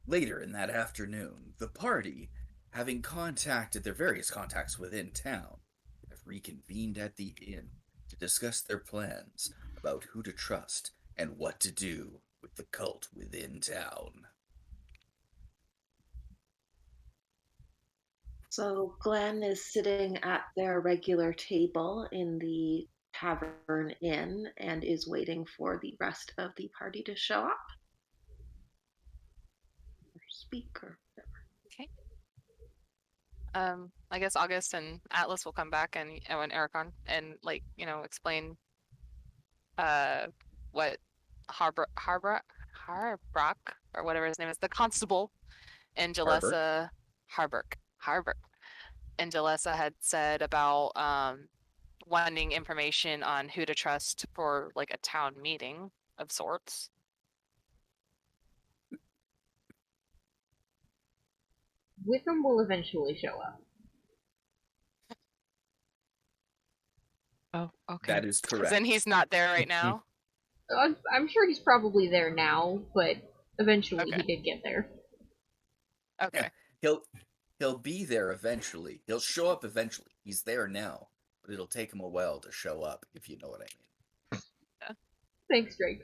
Later in that afternoon, the party, having contacted their various contacts within town, have reconvened at the inn to discuss their plans about who to trust and what to do with the cult within town. So Glenn is sitting at their regular table in the tavern inn and is waiting for the rest of the party to show up or speak or whatever. Okay. I guess August and Atlas will come back and Aricron and explain uh what Harbrock or whatever his name is, the constable and Harbor. Jalessa Harburg and Jalessa had said about wanting information on who to trust for like a town meeting of sorts. Wickham will eventually show up. Oh, okay. That is Because correct. then he's not there right now. I'm sure he's probably there now, but eventually Okay. he did get there. Okay. He'll be there eventually. He'll show up eventually. He's there now, but it'll take him a while to show up, if you know what I mean. Thanks, Drake.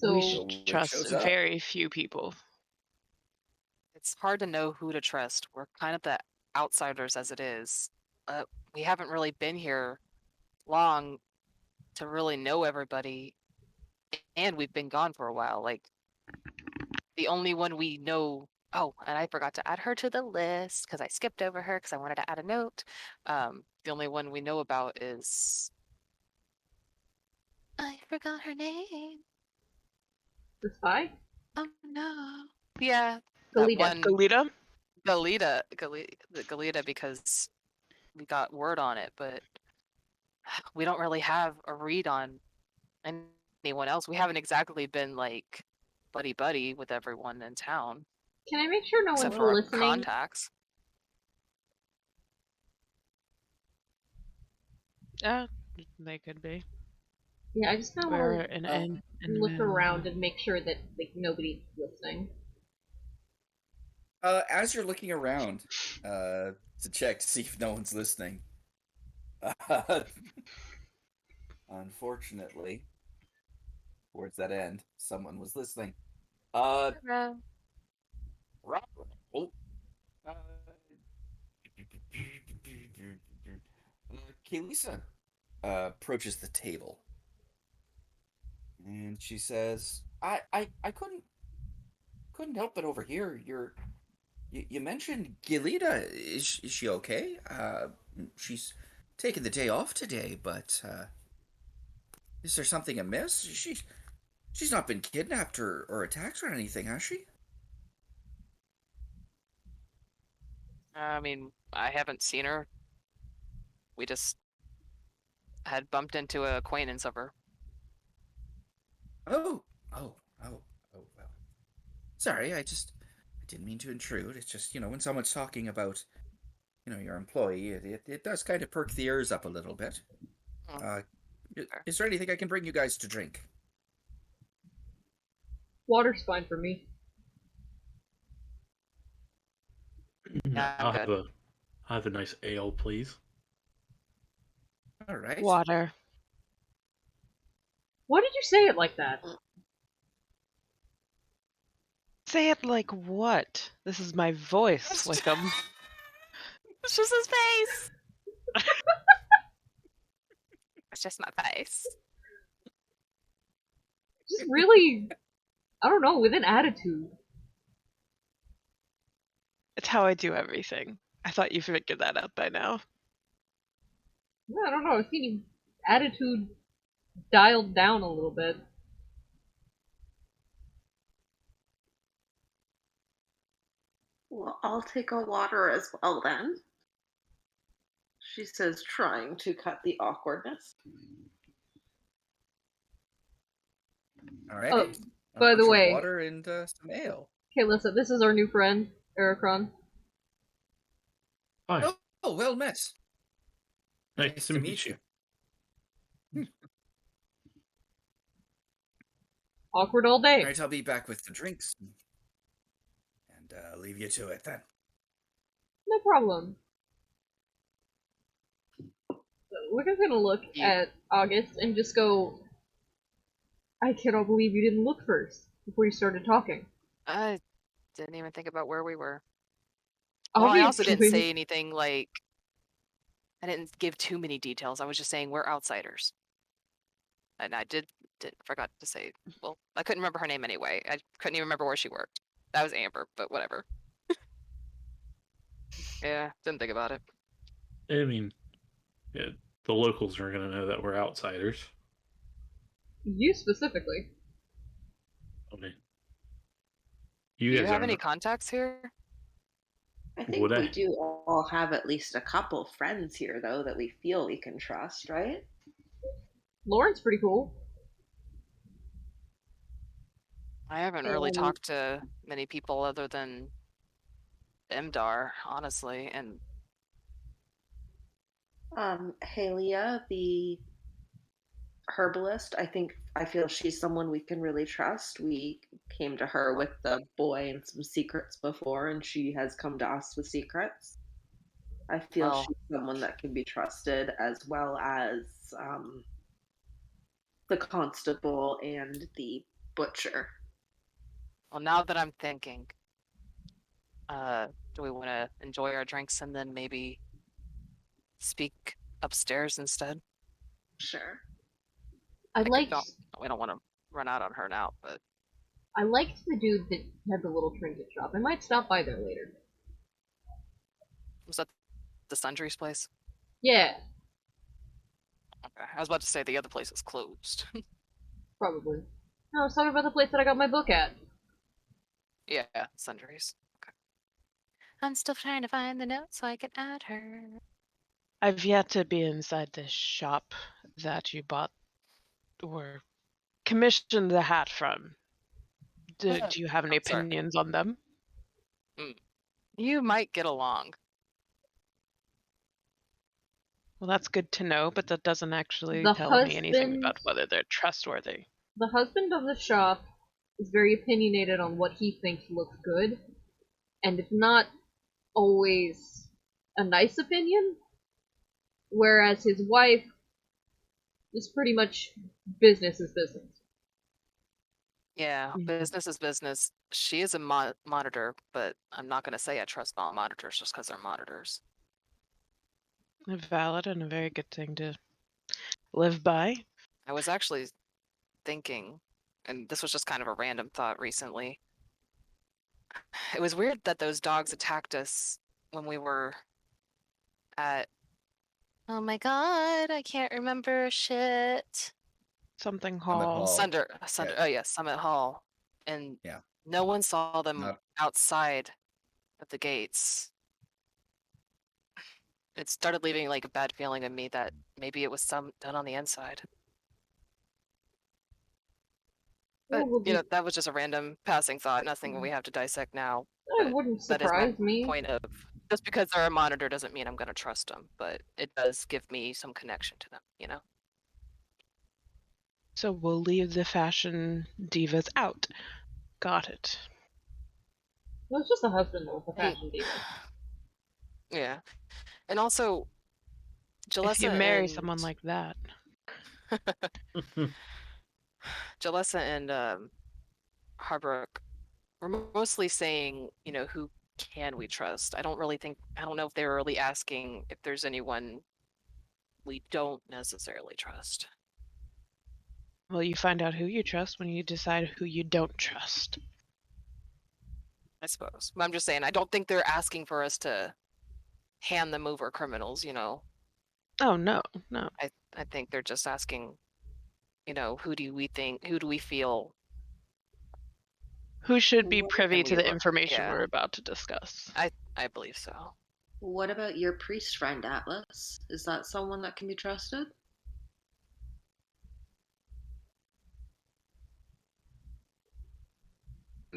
We So should trust very few people. It's hard to know who to trust. We're kind of the outsiders as it is. We haven't really been here long to really know everybody, and we've been gone for a while. Like, the only one we know. Oh, and I forgot to add her to the list because I skipped over her because I wanted to add a note. The only one we know about is I forgot her name. the spy? Oh no. Yeah. Galita. That one Galita? Galita, because we got word on it, but we don't really have a read on anyone else. We haven't exactly been like buddy with everyone in town. Can I make sure no except one's for our listening? contacts. They could be. Yeah, I just kind of We're want in look around and make sure that like nobody's listening. As you're looking around to check to see if no one's listening, unfortunately, towards that end, someone was listening. Kaylisa approaches the table, and she says, "I couldn't help but overhear you mentioned Gilita. Is she okay? She's taking the day off today, but is there something amiss? She's not been kidnapped or attacked or anything, has she?" I mean, I haven't seen her. We just had bumped into an acquaintance of her. Oh, well. Sorry, I didn't mean to intrude. It's just, when someone's talking about, your employee, it does kind of perk the ears up a little bit. Is there anything I can bring you guys to drink? Water's fine for me. Yeah, I'll have a nice ale, please. All right. Water. Why did you say it like that? Say it like what? This is my voice, Wickham. It's just his face. It's just my face. Just really, I don't know, with an attitude. It's how I do everything. I thought you figured that out by now. I don't know, I've seen your attitude dialed down a little bit. Well, I'll take a water as well then. She says, trying to cut the awkwardness. All right. Oh, by the way, water and some ale. Okay, listen, this is our new friend, Aricron. Hi. Oh, well met. Nice to meet you. Awkward all day. All right, I'll be back with the drinks. And leave you to it then. No problem. So we're just gonna look at August and just go, I cannot believe you didn't look first before you started talking. I didn't even think about where we were. Well, I also didn't say anything like. I didn't give too many details. I was just saying we're outsiders. And I forgot to say. Well, I couldn't remember her name anyway. I couldn't even remember where she worked. That was Amber, but whatever. Yeah, didn't think about it. I mean, yeah, the locals are going to know that we're outsiders. You specifically. I mean, Do you you guys have are any contacts here? I think Would we I? do all have at least a couple friends here, though, that we feel we can trust, right? Lauren's pretty cool. I haven't really talked to many people other than Mdar, honestly, and Halia, the herbalist, I feel she's someone we can really trust. We came to her with the boy and some secrets before, and she has come to us with secrets. I feel well, she's someone that can be trusted, as well as the constable and the butcher. well, now that I'm thinking, do we want to enjoy our drinks and then maybe speak upstairs instead? Sure. We We don't want to run out on her now, but I liked the dude that had the little trinket shop. I might stop by there later. was that the Sundry's place? Yeah, Okay, I was about to say the other place is closed. probably. No, I was talking about the place that I got my book at. Yeah, Sundry's. Okay. I'm still trying to find the note so I can add her. I've yet to be inside this shop that you bought or commissioned the hat from. Do you have any Sorry. opinions on them? You might get along. Well, that's good to know, but that doesn't actually The tell me anything husband- about whether they're trustworthy. The husband of the shop is very opinionated on what he thinks looks good, and it's not always a nice opinion, whereas his wife is pretty much business is business. Yeah, business is business. She is a monitor, but I'm not going to say I trust all monitors just because they're monitors. Valid and a very good thing to live by. I was actually thinking, and this was just kind of a random thought recently. It was weird that those dogs attacked us when we were at. Oh my god, I can't remember shit. Something Summit hall. Hall. Sunder. Oh yeah, Summit Hall, and Yeah. no one saw them Not- outside of the gates. It started leaving like a bad feeling in me that maybe it was some done on the inside. But that was just a random passing thought. Nothing we have to dissect now. It wouldn't surprise me. Point of just because they're a monitor doesn't mean I'm going to trust them, but it does give me some connection to them. You know. So we'll leave the fashion divas out. Got it. It was just a husband with a fashion diva. Yeah, and also, Jalessa if you marry someone like that. Jalessa and Harbrook were mostly saying, who can we trust? I don't know if they were really asking if there's anyone we don't necessarily trust. Well, you find out who you trust when you decide who you don't trust. I suppose. But I'm just saying, I don't think they're asking for us to hand them over criminals, Oh, no. I think they're just asking, who do we feel? Who should be privy to the information yeah. we're about to discuss? I believe so. What about your priest friend, Atlas? Is that someone that can be trusted?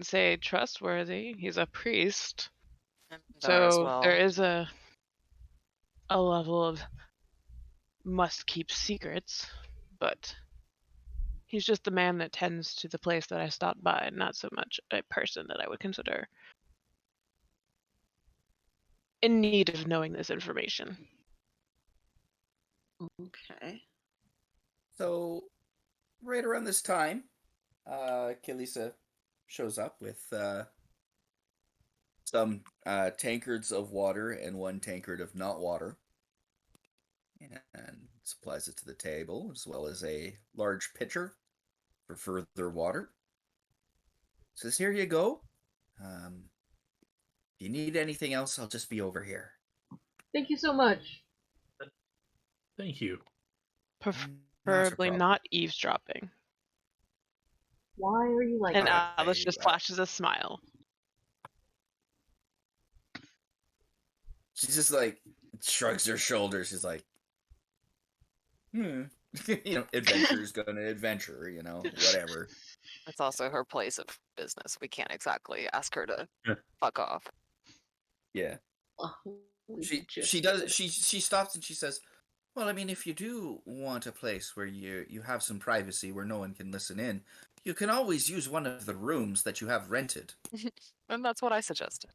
Say trustworthy. He's a priest. So there is a level of must keep secrets, but He's just the man that tends to the place that I stopped by, not so much a person that I would consider in need of knowing this information. Okay. So, right around this time, Kalisa shows up with some tankards of water and one tankard of not water, and supplies it to the table, as well as a large pitcher for further water. Says, here you go. If you need anything else, I'll just be over here. Thank you so much. Thank you. Not a Preferably problem. not eavesdropping. Why are you like And that? Alice just flashes a smile. She's just like, shrugs her shoulders. She's like, adventure's gonna adventure, whatever. It's also her place of business. We can't exactly ask her to Yeah. fuck off. Yeah. Oh, we She just does. did. She stops and she says, "Well, I mean, if you do want a place where you have some privacy, where no one can listen in, you can always use one of the rooms that you have rented." And that's what I suggested.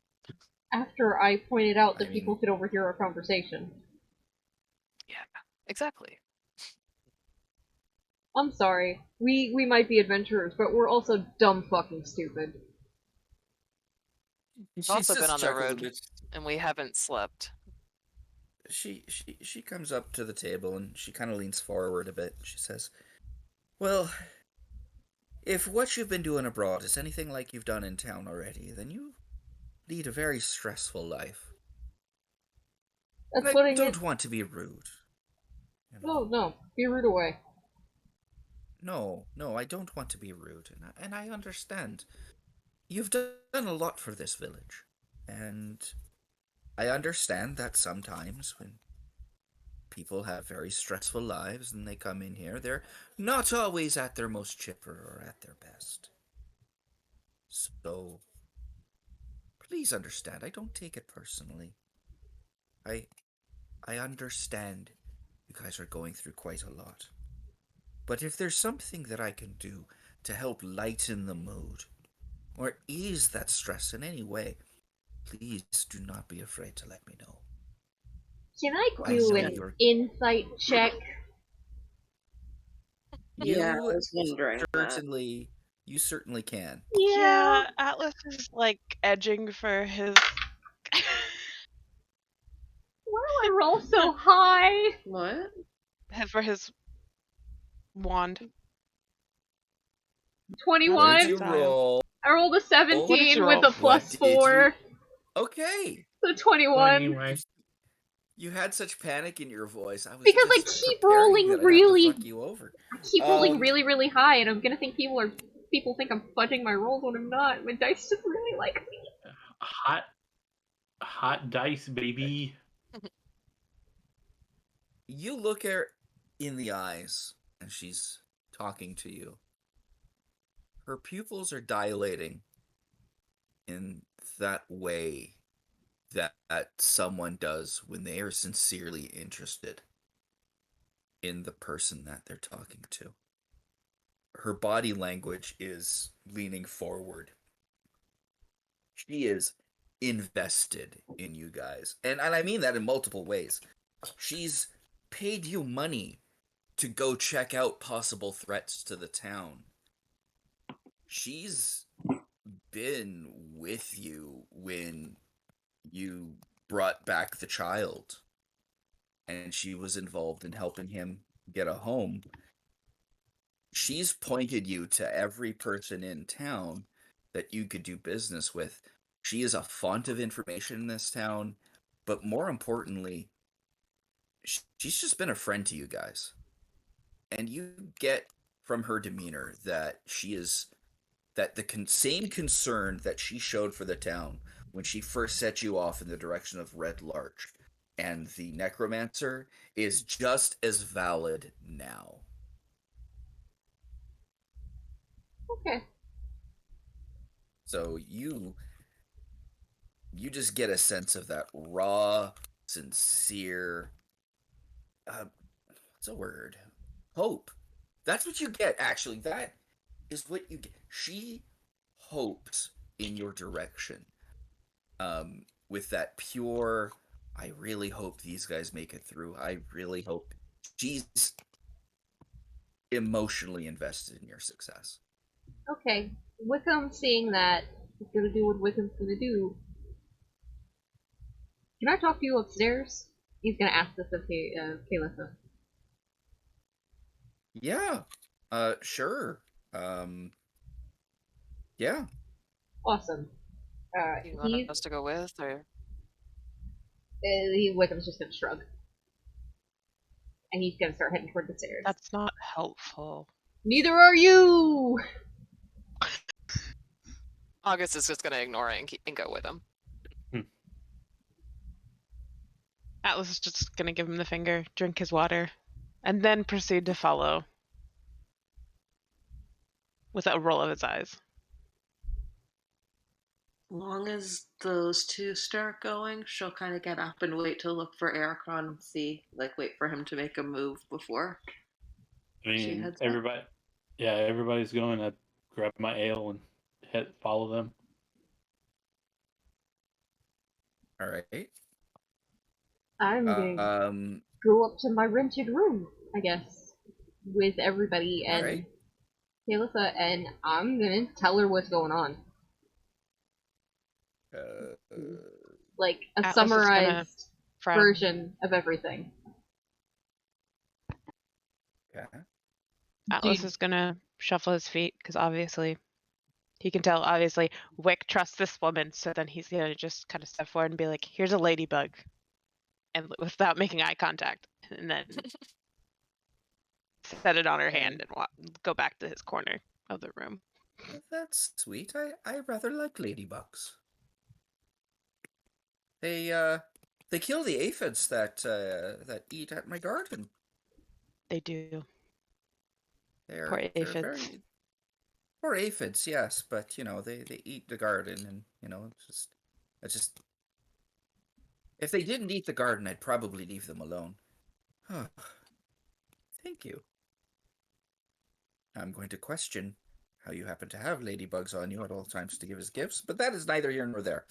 After I pointed out that I people mean- could overhear our conversation. Yeah, exactly. I'm sorry. We might be adventurers, but we're also dumb fucking stupid. We've She also just been on the chuckles a road, bit. and we haven't slept. She comes up to the table and she kind of leans forward a bit. She says, "Well, if what you've been doing abroad is anything like you've done in town already, then you lead a very stressful life. That's And I putting don't it. want to be rude. You know. No, be rude away. No, I don't want to be rude, and I understand. You've done a lot for this village, and I understand that sometimes when people have very stressful lives and they come in here, they're not always at their most chipper or at their best. So, please understand, I don't take it personally. I understand you guys are going through quite a lot. But if there's something that I can do to help lighten the mood, or ease that stress in any way, please do not be afraid to let me know. Can I I do know an you're insight check? Yeah, I you was wondering that. certainly can. Yeah, Atlas is like edging for his Why do I roll so high? What? for his wand. 21. What did Style. you roll? I rolled a What did 17 you with roll? a plus What did 4. Okay. So 21. Anyway, You had such panic in your voice. I was Because I just keep preparing rolling that I'd have really- to fuck you over. I keep rolling really, really high, and I'm gonna think people think I'm fudging my rolls when I'm not. My dice just really like me. hot dice, baby. You look her in the eyes, and she's talking to you. Her pupils are dilating in that way that someone does when they are sincerely interested in the person that they're talking to. Her body language is leaning forward. She is invested in you guys. And I mean that in multiple ways. She's paid you money to go check out possible threats to the town. She's been with you when you brought back the child, and she was involved in helping him get a home. She's pointed you to every person in town that you could do business with. She is a font of information in this town, but more importantly, she's just been a friend to you guys. And you get from her demeanor that she is that the same concern that she showed for the town when she first set you off in the direction of Red Larch and the necromancer is just as valid now. Okay. So you just get a sense of that raw, sincere, what's a word? Hope That's what you get, actually. That is what you get. She hopes in your direction. With that pure, I really hope these guys make it through. I really hope she's emotionally invested in your success. Okay, Wickham, seeing that, is gonna do what Wickham's gonna do. Can I talk to you upstairs? He's gonna ask this of Kalissa. Yeah. Sure. Yeah. Awesome. You want us to go with, or Wickham's just gonna shrug. And he's gonna start heading toward the stairs. That's not helpful. Neither are you! August is just gonna ignore it and go with him. Atlas is just gonna give him the finger, drink his water, and then proceed to follow with a roll of his eyes. Long as those two start going, she'll kind of get up and wait to look for Aricron and see, like, wait for him to make a move before. I She mean, heads up. everybody's going. I grab my ale and follow them. All right. I'm gonna go up to my rented room, I guess, with everybody and Alright. Kalissa, and I'm gonna tell her what's going on. Like a Atlas is gonna summarized frown. version of everything. Yeah. Atlas is gonna shuffle his feet because obviously he can tell. Obviously, Wick trusts this woman, so then he's gonna just kind of step forward and be like, "Here's a ladybug," and without making eye contact, and then set it on her hand and go back to his corner of the room. That's sweet. I rather like ladybugs. They kill the aphids that eat at my garden. They do. They're Poor aphids. very poor aphids, yes, but they eat the garden, and it's just if they didn't eat the garden, I'd probably leave them alone. Thank you. I'm going to question how you happen to have ladybugs on you at all times to give as gifts, but that is neither here nor there.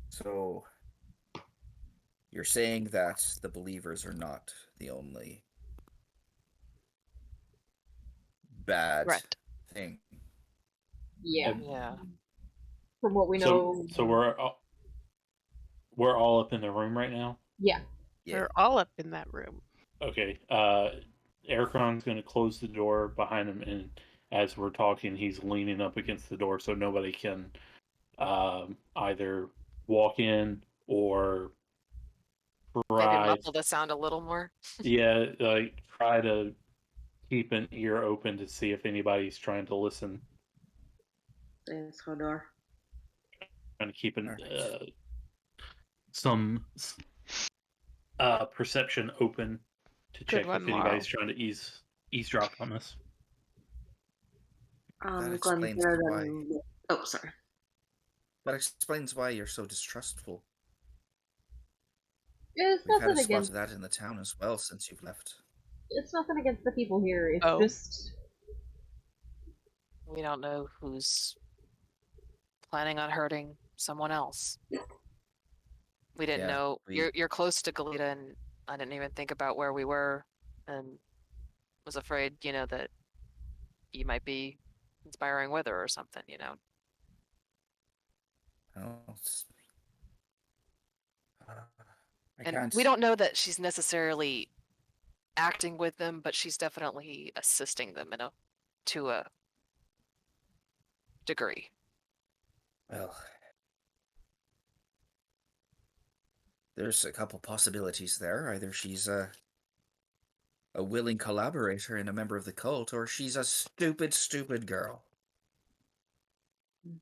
So, you're saying that the believers are not the only bad Right. thing. Yeah. Yeah. From what we know. So we're all up in the room right now. Yeah. Yeah. We're all up in that room. Okay. Aricron's going to close the door behind him, and as we're talking, he's leaning up against the door so nobody can either walk in or Maybe try. muffle the sound a little more. Yeah, like try to keep an ear open to see if anybody's trying to listen. Thanks, Hodor. Trying to keep an, Alright. some perception open to Good check one, if anybody's Larl. trying to eavesdrop on us. That explains Glencora why. then... Oh, sorry. That explains why you're so distrustful. It's We've had a nothing spot against. of that in the town as well since you've left. It's nothing against the people here. It's Oh. just. We don't know who's planning on hurting someone else. We didn't Yeah, know you're close to Galita, and I didn't even think about where we were, and was afraid, that you might be conspiring with her or something, Oh, I And can't. we don't know that she's necessarily acting with them, but she's definitely assisting them to a degree. Well, there's a couple possibilities there. Either she's a willing collaborator and a member of the cult, or she's a stupid girl.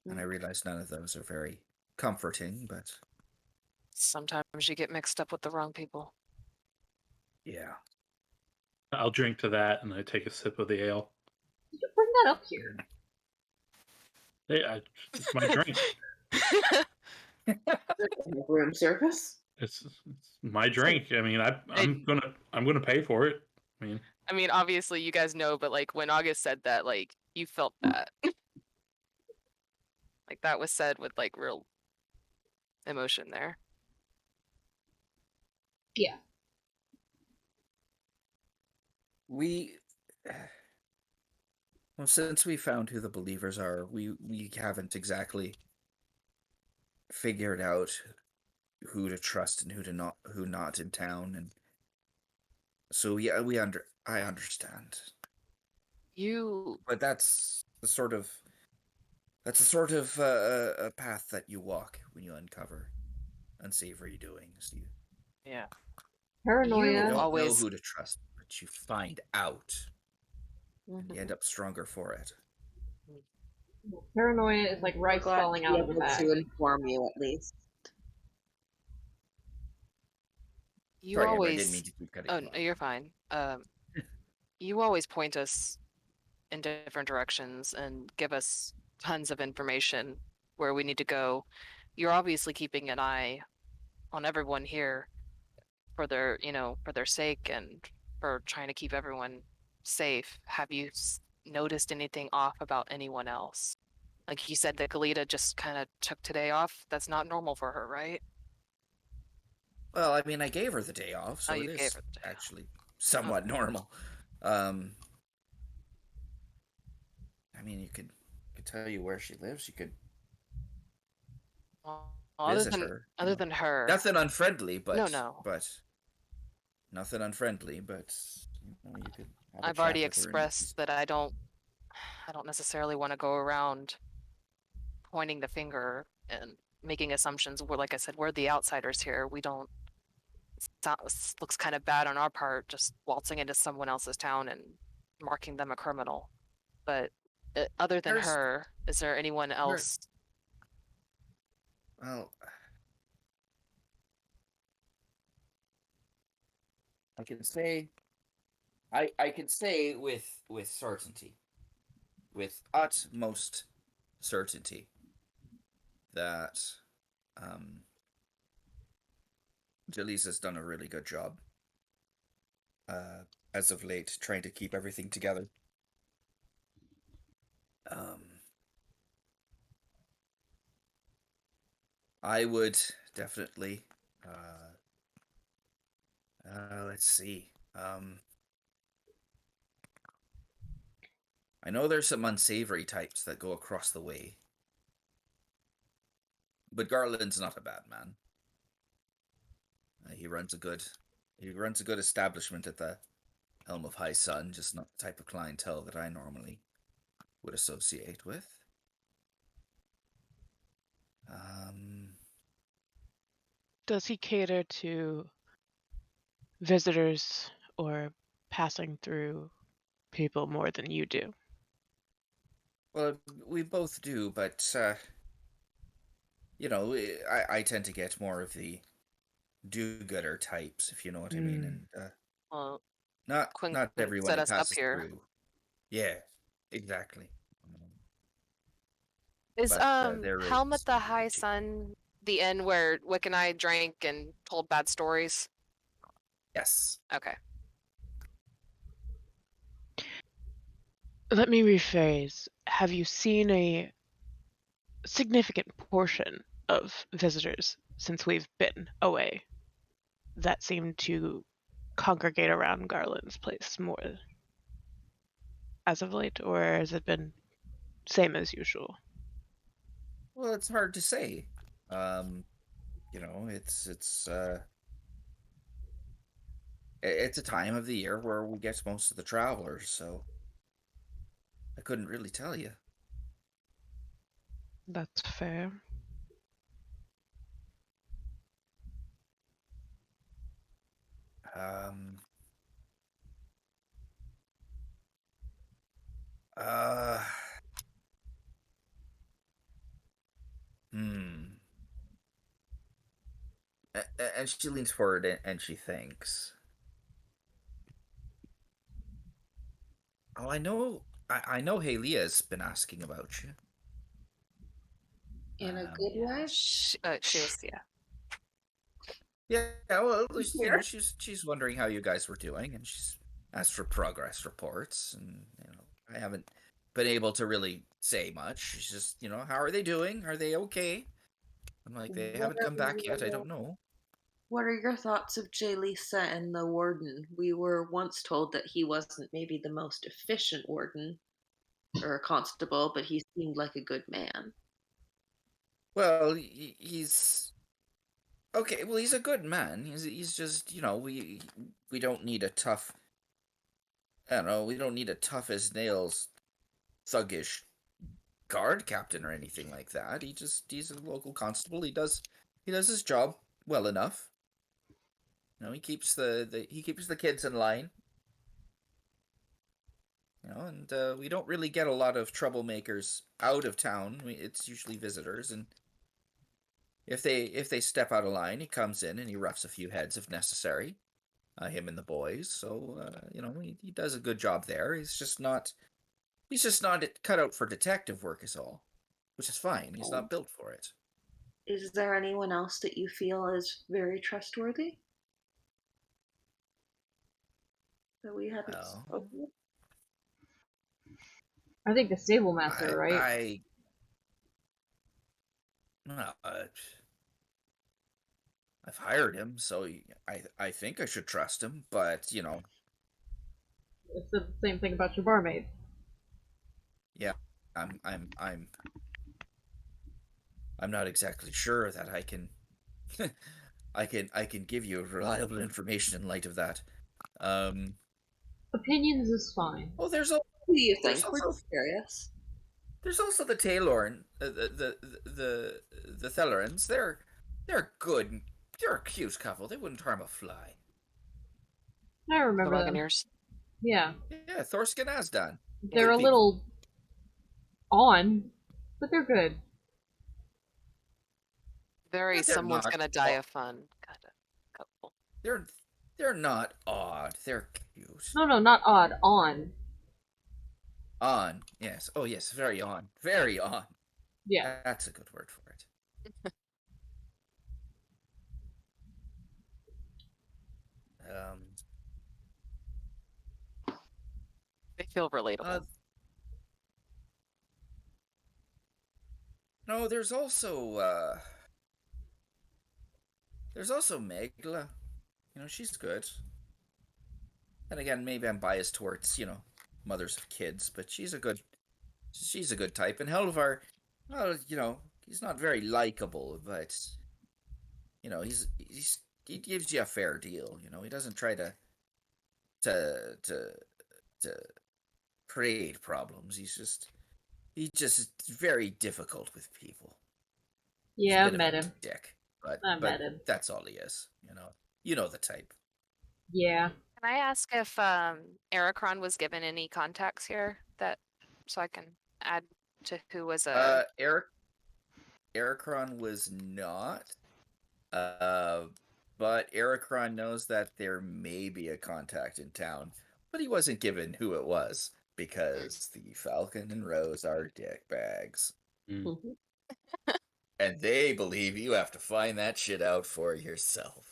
And I realize none of those are very comforting, but Sometimes you get mixed up with the wrong people. yeah. I'll drink to that, and I take a sip of the ale. Did you bring that up here? Hey, it's my drink. Room service? It's my drink. I mean, I'm gonna pay for it. I mean, obviously you guys know, but like when August said that, like you felt that. Like that was said with like real emotion there. Yeah. We, well, since we found who the believers are, we haven't exactly figured out who to trust and who not in town, and so yeah, I understand, You but that's the sort of a path that you walk when you uncover unsavory doings. yeah. You Paranoia. don't know always who to trust, but you find out, and you Mhm. end up stronger for it. Paranoia is like We're rice glad falling to be out of a able bag. to inform you at least. You Sorry, Amber, I didn't mean always to keep cutting Oh, you no, off. you're fine. You always point us in different directions and give us tons of information where we need to go. You're obviously keeping an eye on everyone here for their, for their sake and for trying to keep everyone safe. Have you noticed anything off about anyone else? Like you said that Galita just kind of took today off. That's not normal for her, right? Well, I mean, I gave her the day off, Oh, so you it gave is her the day off. actually somewhat normal. I mean, you could tell you where she lives. You could Well, visit her. other than her, Nothing unfriendly, no. but nothing unfriendly, but you could have a I've chat already with her and expressed that I don't necessarily want to go around pointing the finger and making assumptions. We're, like I said, we're the outsiders here. We don't. Looks kind of bad on our part, just waltzing into someone else's town and marking them a criminal. But other than there's her, is there anyone there. else? Well, I can say I can say with certainty, with utmost certainty, that um, Jaleesa's done a really good job as of late, trying to keep everything together. I would definitely. Let's see. I know there's some unsavory types that go across the way, but Garland's not a bad man. He runs a good establishment at the Helm of High Sun, just not the type of clientele that I normally would associate with. Does he cater to visitors or passing through people more than you do? Well, we both do, but I tend to get more of the do-gooder types, if you know what I mean, and Well, not Quincunx everyone set who us up passes here. through. Yeah, exactly. Is But there Helm is at the High Sun the inn where Wick and I drank and told bad stories? yes. Okay. Let me rephrase. Have you seen a significant portion of visitors since we've been away that seem to congregate around Garland's place more as of late, or has it been same as usual? Well, it's hard to say. It's a time of the year where we get most of the travelers, so I couldn't really tell you. That's fair. Um. Uh. Hmm. And she leans forward and she thinks. Oh, I know Halia's been asking about you. In a good way? She was, yeah. Yeah, well, at least Here. she's wondering how you guys were doing, and she's asked for progress reports, and I haven't been able to really say much. She's just how are they doing? Are they okay? I'm like, they What haven't are come back yet. I don't know. what are your thoughts of Jay Lisa and the warden? We were once told that he wasn't maybe the most efficient warden or constable, but he seemed like a good man. Well, he's okay. Well, he's a good man. He's just we don't need a tough. I don't know. We don't need a tough as nails, thuggish guard captain or anything like that. He's a local constable. He does his job well enough. He keeps he keeps the kids in line. And we don't really get a lot of troublemakers out of town. It's usually visitors, and if they step out of line, he comes in and he roughs a few heads if necessary. Him and the boys. So he does a good job there. He's just not cut out for detective work is all, which is fine. He's not built for it. Is there anyone else that you feel is very trustworthy that we haven't Well, spoken with? I think the stable master, right? I've hired him, so I think I should trust him. But It's the same thing about your barmaid. yeah, I'm not exactly sure that I can I can give you reliable information in light of that. Opinions is fine. Oh, Who do you there's think? We're also just curious. there's also the Taylorn, the Thellerans. They're good. They're a cute couple. They wouldn't harm a fly. I The remember them. Wagoneers. Yeah. Yeah, Thorskin Asdan. They're a Good little on, but they're good. Very Yeah, they're someone's not. gonna die of fun. Kind of couple. They're not odd. They're cute. No, not odd. On. On, yes. Oh, yes. Very on. Very on. Yeah. That's a good word for it. They feel relatable. No, there's also Megla. She's good. And again, maybe I'm biased towards mothers of kids, but she's a good type. And Helvar, well, he's not very likable, but he gives you a fair deal. He doesn't try to create problems. He's just very difficult with people. Yeah, I've met him. Dick, but met him. That's all he is. You know the type. Yeah. Can I ask if Aricron was given any contacts here so I can add to who was a Aricron was not. But Aricron knows that there may be a contact in town, but he wasn't given who it was because the Falcon and Rose are dickbags. And they believe you have to find that shit out for yourself.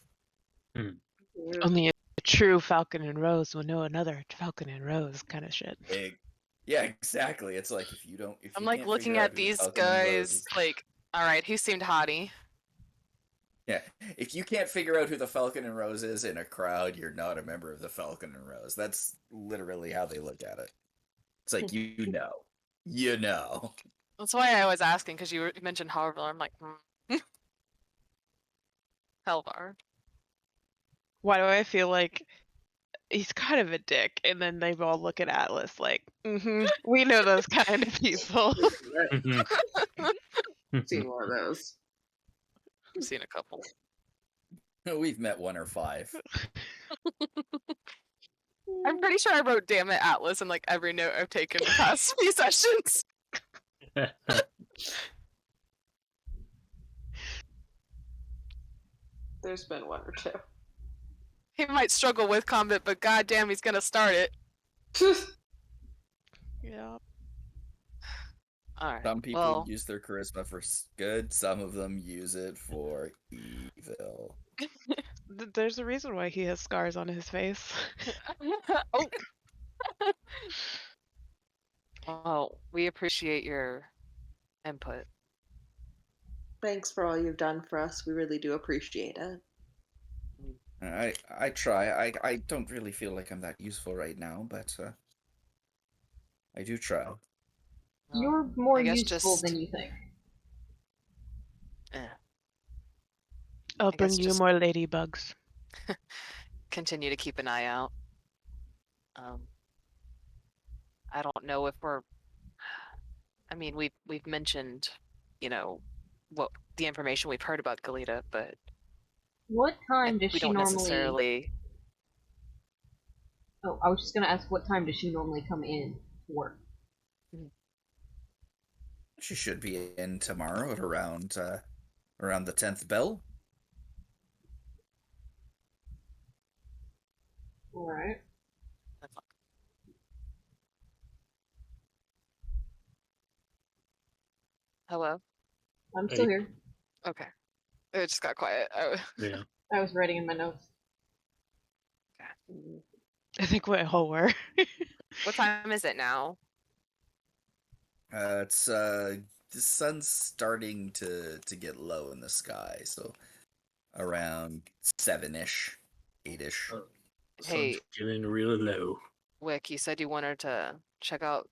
Only a true Falcon and Rose will know another Falcon and Rose kind of shit. Yeah, exactly. It's like if you I'm like looking at these guys like, all right, he seemed haughty. Yeah, if you can't figure out who the Falcon and Rose is in a crowd, you're not a member of the Falcon and Rose. That's literally how they look at it. It's like, you know. That's why I was asking, because you mentioned Helvar. I'm like, Helvar. Why do I feel like he's kind of a dick? And then they all look at Atlas like, we know those kind of people. Seen one of those. I've seen a couple. We've met 1 or 5. I'm pretty sure I wrote "damn it, Atlas" in like every note I've taken the past few sessions. There's been 1 or 2. He might struggle with combat, but goddamn, he's gonna start it. Yeah. All right. Some people use their charisma for good. Some of them use it for evil. There's a reason why he has scars on his face. Oh. Well, we appreciate your input. Thanks for all you've done for us. We really do appreciate it. I try. I don't really feel like I'm that useful right now, but I do try. You're more I guess useful just than you think. I'll I guess bring you just more ladybugs. continue to keep an eye out. I don't know if we're. I mean, we've mentioned, what the information we've heard about Galita, but What time does we she don't normally... necessarily. Oh, I was just gonna ask, what time does she normally come in to work? She should be in tomorrow at around the 10th bell. Alright. Hello. I'm still here. Okay. It just got quiet. Yeah. I was writing in my notes. I think we all were. What time is it now? It's the sun's starting to get low in the sky, so around 7-ish, 8-ish. Hey, Sun's getting really low. Wick, you said you wanted to check out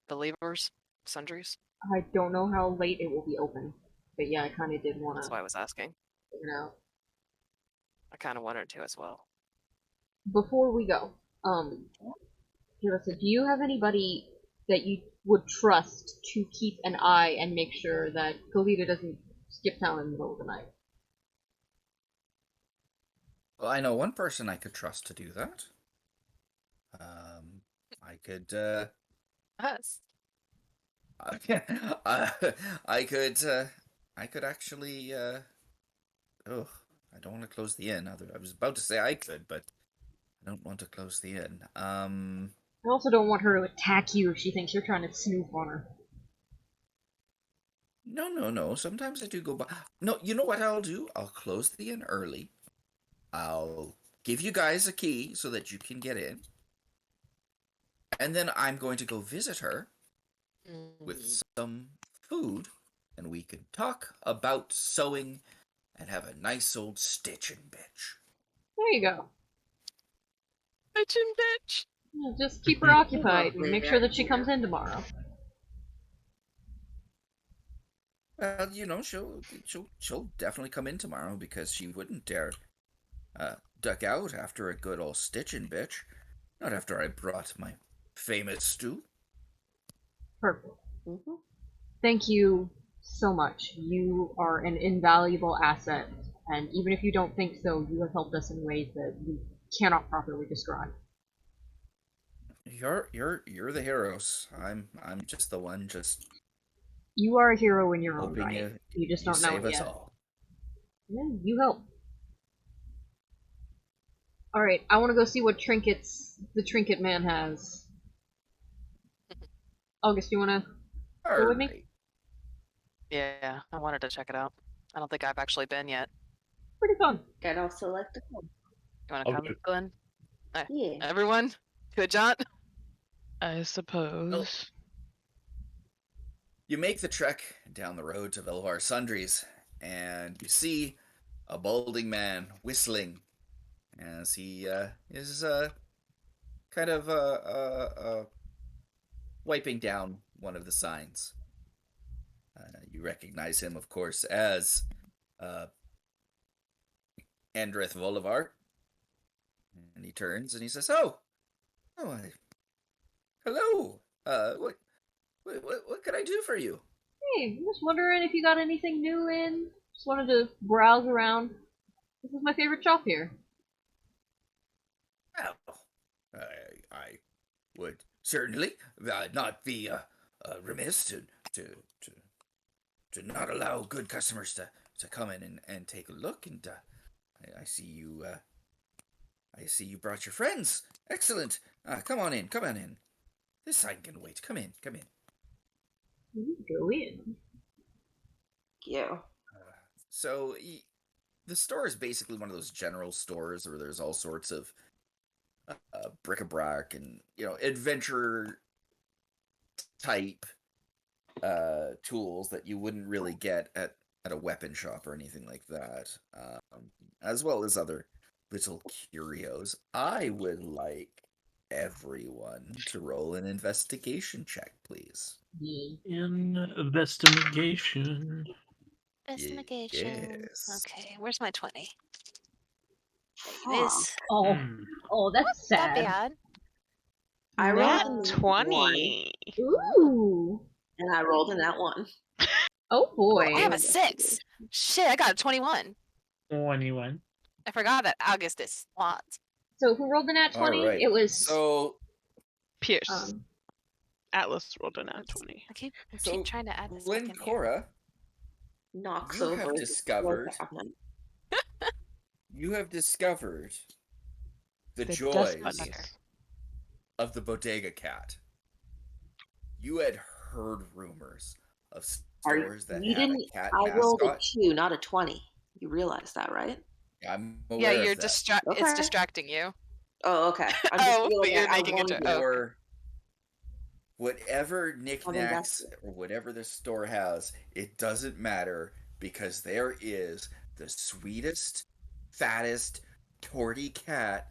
the levers, sundries. I don't know how late it will be open, but yeah, I kind of did want That's to why I was asking. figure it out. I kind of wanted to as well. Before we go, Carissa, do you have anybody that you would trust to keep an eye and make sure that Galita doesn't skip town in the middle of the night? Well, I know one person I could trust to do that. I could Us. I could actually oh, I don't want to close the inn. I was about to say I could, but I don't want to close the inn. I also don't want her to attack you if she thinks you're trying to snoop on her. No. Sometimes I do go by. No, you know what I'll do? I'll close the inn early. I'll give you guys a key so that you can get in. And then I'm going to go visit her with some food, and we can talk about sewing and have a nice old stitching bitch. There you go. Bitchin' bitch. Yeah, just keep her occupied and make sure that she comes in tomorrow. Well, she'll definitely come in tomorrow because she wouldn't dare duck out after a good old stitching bitch. Not after I brought my famous stew. Perfect. Thank you so much. You are an invaluable asset, and even if you don't think so, you have helped us in ways that we cannot properly describe. You're the heroes. I'm just the one just You are a hero in your own hoping right. you You just don't know save it us yet. all. Yeah, you help. Alright, I want to go see what trinkets the trinket man has. August, you want to go with me? Alright. Yeah, I wanted to check it out. I don't think I've actually been yet. Pretty fun. I'd also like to come. You want to come, Okay. Glenn? Yeah. Everyone? Good, John? I suppose. You make the trek down the road to Velvar Sundries, and you see a balding man whistling as he is kind of wiping down one of the signs. You recognize him, of course, as Andrith Volivar. And he turns and he says, hello. What can I do for you? Hey, I'm just wondering if you got anything new in. Just wanted to browse around. This is my favorite shop here. Well, I would certainly not be remiss to not allow good customers to come in and take a look. And I see you. I see you brought your friends. Excellent. Come on in. Come on in. This sign can wait. Come in. Come in. Go in. Yeah. So the store is basically one of those general stores where there's all sorts of bric-a-brac and adventure type tools that you wouldn't really get at a weapon shop or anything like that, as well as other little curios. I would like everyone to roll an investigation check, please. Investigation. Investigation. Yes. Okay, where's my 20? Fuck. This Oh, that's not sad. bad. I Nat rolled a 20. Ooh. and I rolled in that one. Oh boy. I have a 6. Shit, I got a 21. 21. I forgot that August is SWAT. So who rolled the nat 20? All right. It was So Pierce. Atlas rolled a nat 20. I keep so trying to add this back in here. Glencora, Knocks you over have the discovered floor cabinet. the Dust joys bunnies. of the bodega cat. You had heard rumors of stores that You had didn't. a cat I rolled a mascot. 2, not a 20. You realize that, right? I'm Yeah, aware you're of that. it's Okay. distracting you. Oh, okay. I'm Oh, feeling but you're like I making a wonder. joke. Oh. Or whatever knickknacks invested. or whatever the store has, it doesn't matter, because there is the sweetest, fattest, torty cat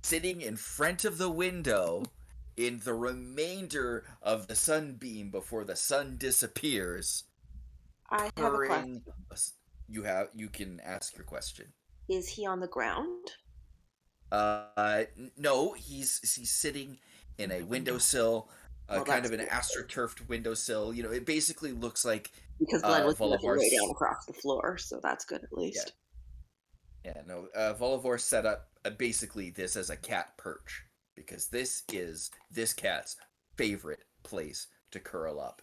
sitting in front of the window in the remainder of the sunbeam before the sun disappears. I have a question. Purring. You can ask your question. Is he on the ground? No, he's sitting in a windowsill, Well, kind that's of an good. astroturfed windowsill. It basically looks like Because Glenn was looking way Volivar's. down across the floor, so that's good at least. Yeah, no. Volivar set up basically this as a cat perch, because this is this cat's favorite place to curl up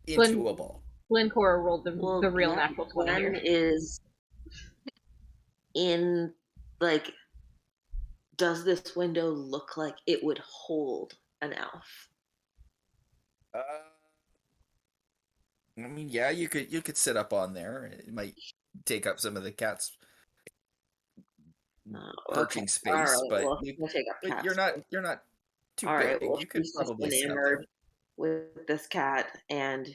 into a ball. Glencora rolled the real Glenn- natural 20 Glenn here. is in, like, does this window look like it would hold an elf? I mean, yeah, you could sit up on there. It might take up some of the cat's perching space, All right, but, well, we'll take up but cat's you're not too All right, big. well, You could she's just probably sit up enamored there. with this cat and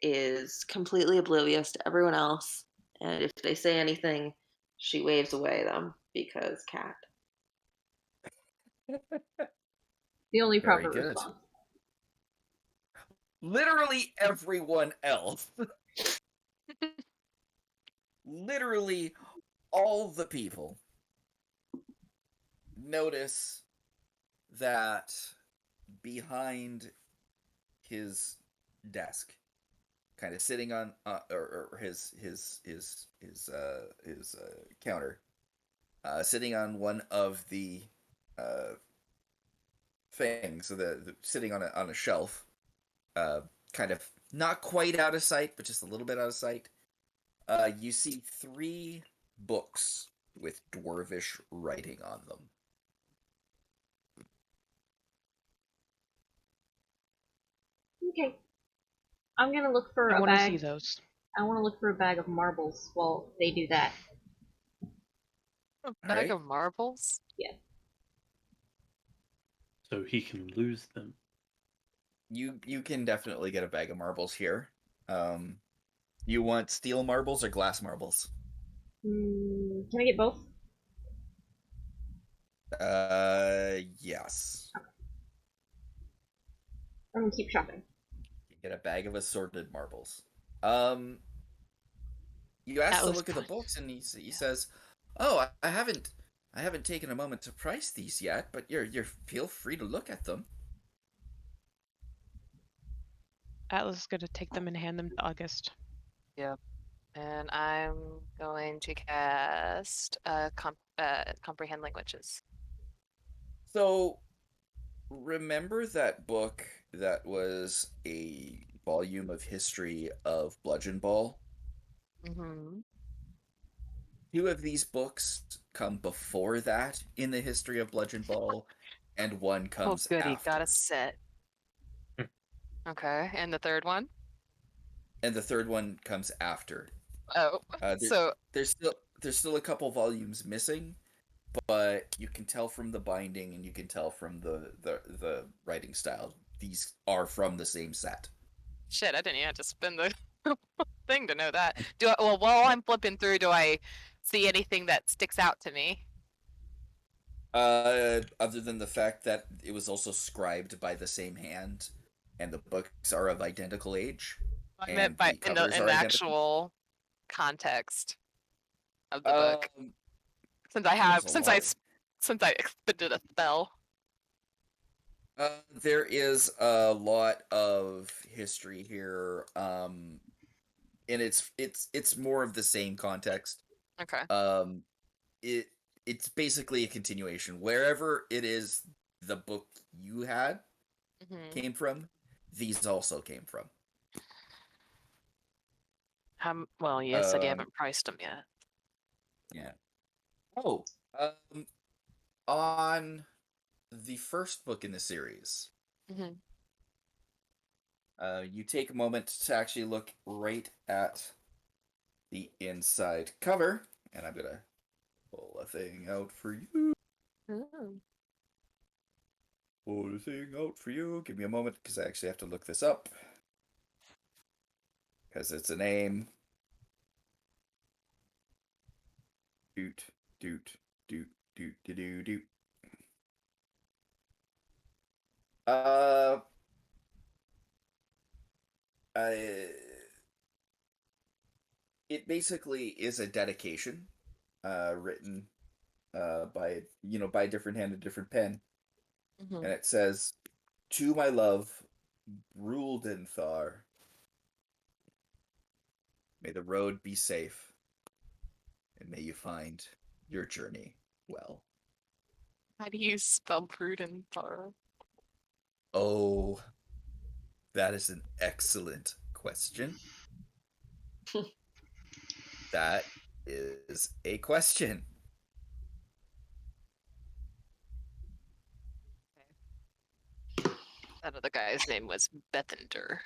is completely oblivious to everyone else. And if they say anything, she waves away them because cat. The only Very proper good. response. Literally everyone else. Literally all the people notice that behind his desk, kind of sitting on or his counter, sitting on one of the things, so the sitting on a shelf, kind of not quite out of sight, but just a little bit out of sight. You see 3 books with dwarvish writing on them. Okay. I'm gonna look for I a want to bag. see those. I want to look for a bag of marbles while they do that. A bag of marbles? So he can lose them. You can definitely get a bag of marbles here. You want steel marbles or glass marbles? Can I get both? Yes. I'm gonna keep shopping. You get a bag of assorted marbles. You ask to look at the books, and he says, "Oh, I haven't taken a moment to price these yet, but you're feel free to look at them." Atlas is gonna take them and hand them to August. Yep. And I'm going to cast comprehend languages. So, remember that book that was a volume of history of Bludgeon Ball? Mm-hmm. 2 of these books come before that in the history of Bludgeon Ball, and 1 comes goody, after. got a set. Okay, and the third one? And the third one comes after. Oh, There, so there's still a couple volumes missing, but you can tell from the binding and you can tell from the writing style. These are from the same set. shit. I didn't even have to spin the thing to know that. Well, while I'm flipping through, do I see anything that sticks out to me? Other than the fact that it was also scribed by the same hand, and the books are of identical age, I meant and by the covers in are the identical. actual context of the book. Um, Since I have there's a lot of. since I expended a spell. There is a lot of history here, and it's more of the same context. Okay. Um, it it's basically a continuation. Wherever it is the book you had Mm-hmm. came from, these also came from. Well, you said you haven't priced them yet. Yeah. Oh, um, on the first book in the series, Mm-hmm. you take a moment to actually look right at the inside cover, and I'm gonna pull a thing out for you. Ooh. Pull a thing out for you. Give me a moment, because I actually have to look this up. Because it's a name. Doot, doot, doot, doot, doot, doot, doot. Uh, I, it basically is a dedication, written, by by a different hand, a different pen, Mm-hmm. and it says, "To my love, Bruldenthar, may the road be safe, and may you find your journey well." How do you spell prudent? Oh, that is an excellent question. That is a question. That other guy's name was Bethender.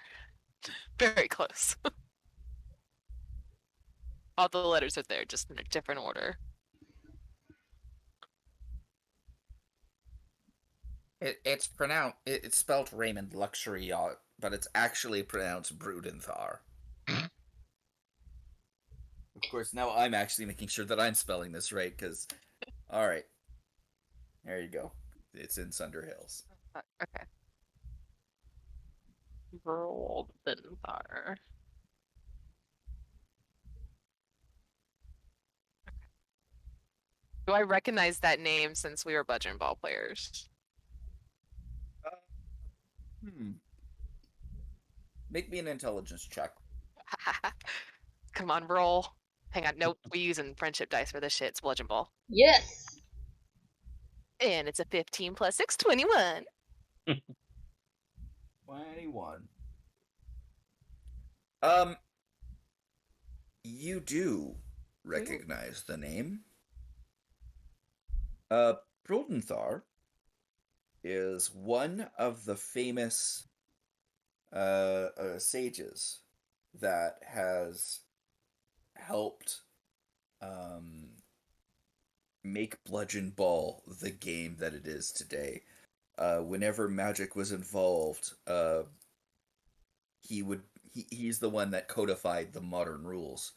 Very close. All the letters are there, just in a different order. It's spelled Raymond Luxury, but it's actually pronounced Brudenthar. Of course, now I'm actually making sure that I'm spelling this right, because, alright. There you go. It's in Sunder Hills. Okay. Bruldenthar. Do I recognize that name since we were bludgeon ball players? Hmm. Make me an intelligence check. Come on, roll. Hang on, nope. We're using friendship dice for this shit. It's bludgeon ball. Yes. And it's a 15 plus 6, 21. 21. You do recognize the name. Bruldenthar is one of the famous sages that has helped make Bludgeon Ball the game that it is today. Whenever magic was involved, he's the one that codified the modern rules.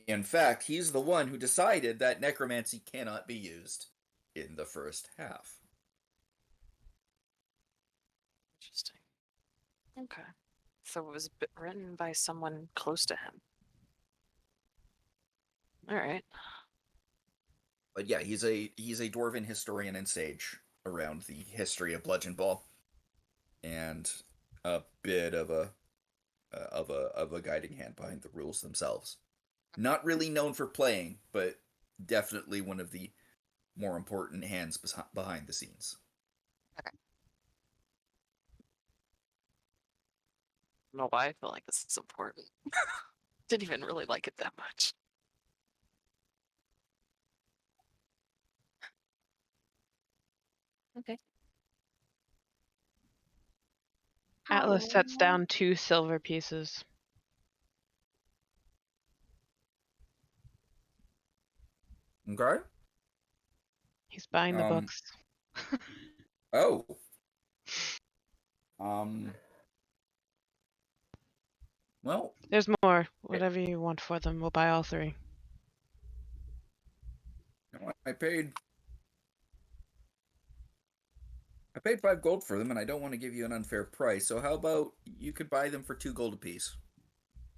In fact, he's the one who decided that necromancy cannot be used in the first half. Interesting. Okay. So it was written by someone close to him. All right. But yeah, he's a dwarven historian and sage around the history of Bludgeon Ball, and a bit of a guiding hand behind the rules themselves. Not really known for playing, but definitely one of the more important hands behind the scenes. Okay. I don't know why I feel like this is important. Didn't even really like it that much. Okay. Atlas sets down 2 silver pieces. Okay. He's buying the Um, books. Oh. Um. Well, There's more. Whatever you want for them, we'll buy all 3. you know, I paid 5 gold for them, and I don't want to give you an unfair price. So how about you could buy them for 2 gold apiece?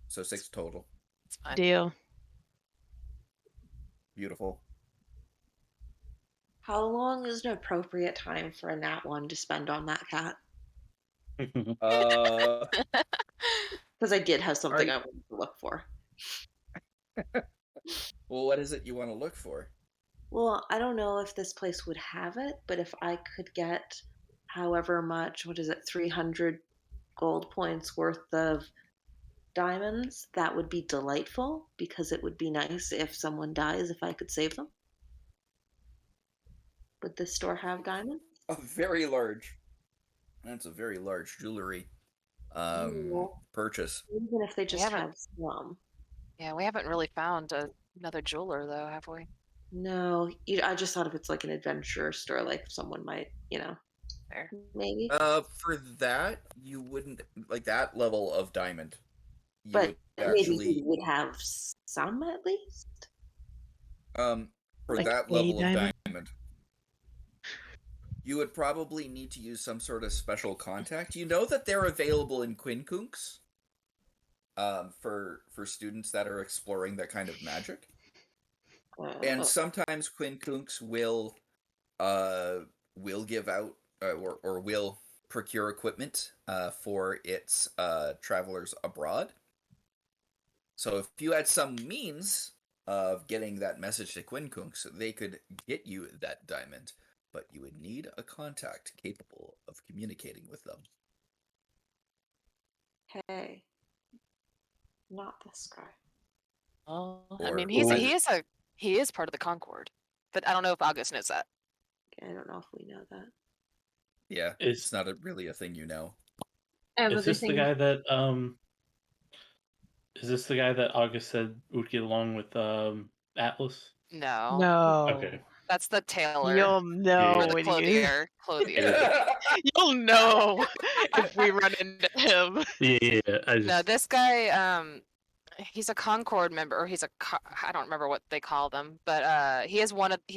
So 6 total. It's fine. Deal. Beautiful. How long is an appropriate time for a nat 1 to spend on that cat? Uh, Because I did have something you- I wanted to look for. well, what is it you want to look for? Well, I don't know if this place would have it, but if I could get however much, 300 gold points worth of diamonds, that would be delightful because it would be nice if someone dies if I could save them. Would this store have diamonds? A very large. That's a very large jewelry No. purchase. Even if they just haven't- have some. Yeah, we haven't really found another jeweler though, have we? No, I just thought if it's like an adventure store, like someone might, Fair. maybe. For that, you wouldn't like that level of diamond. You But would maybe actually he would have some at least. for Like that a level of diamond? diamond. You would probably need to use some sort of special contact. You know that they're available in Quincunx for students that are exploring that kind of magic. And sometimes Quincunx will give out or will procure equipment for its travelers abroad. So if you had some means of getting that message to Quincunx, they could get you that diamond, but you would need a contact capable of communicating with them. Okay. Not this guy. Oh, I Or- mean, or- he is part of the Concord, but I don't know if August knows that. I don't know if we know that. Yeah, Is- it's not really a thing you know. I have Is other this the things. guy that Is this the guy that August said would get along with Atlas? No, No. Okay. that's the tailor You'll or know the when you. clothier. You'll know if we run into him. Yeah, I just No, this guy, he's a Concord member, or I don't remember what they call them, but he's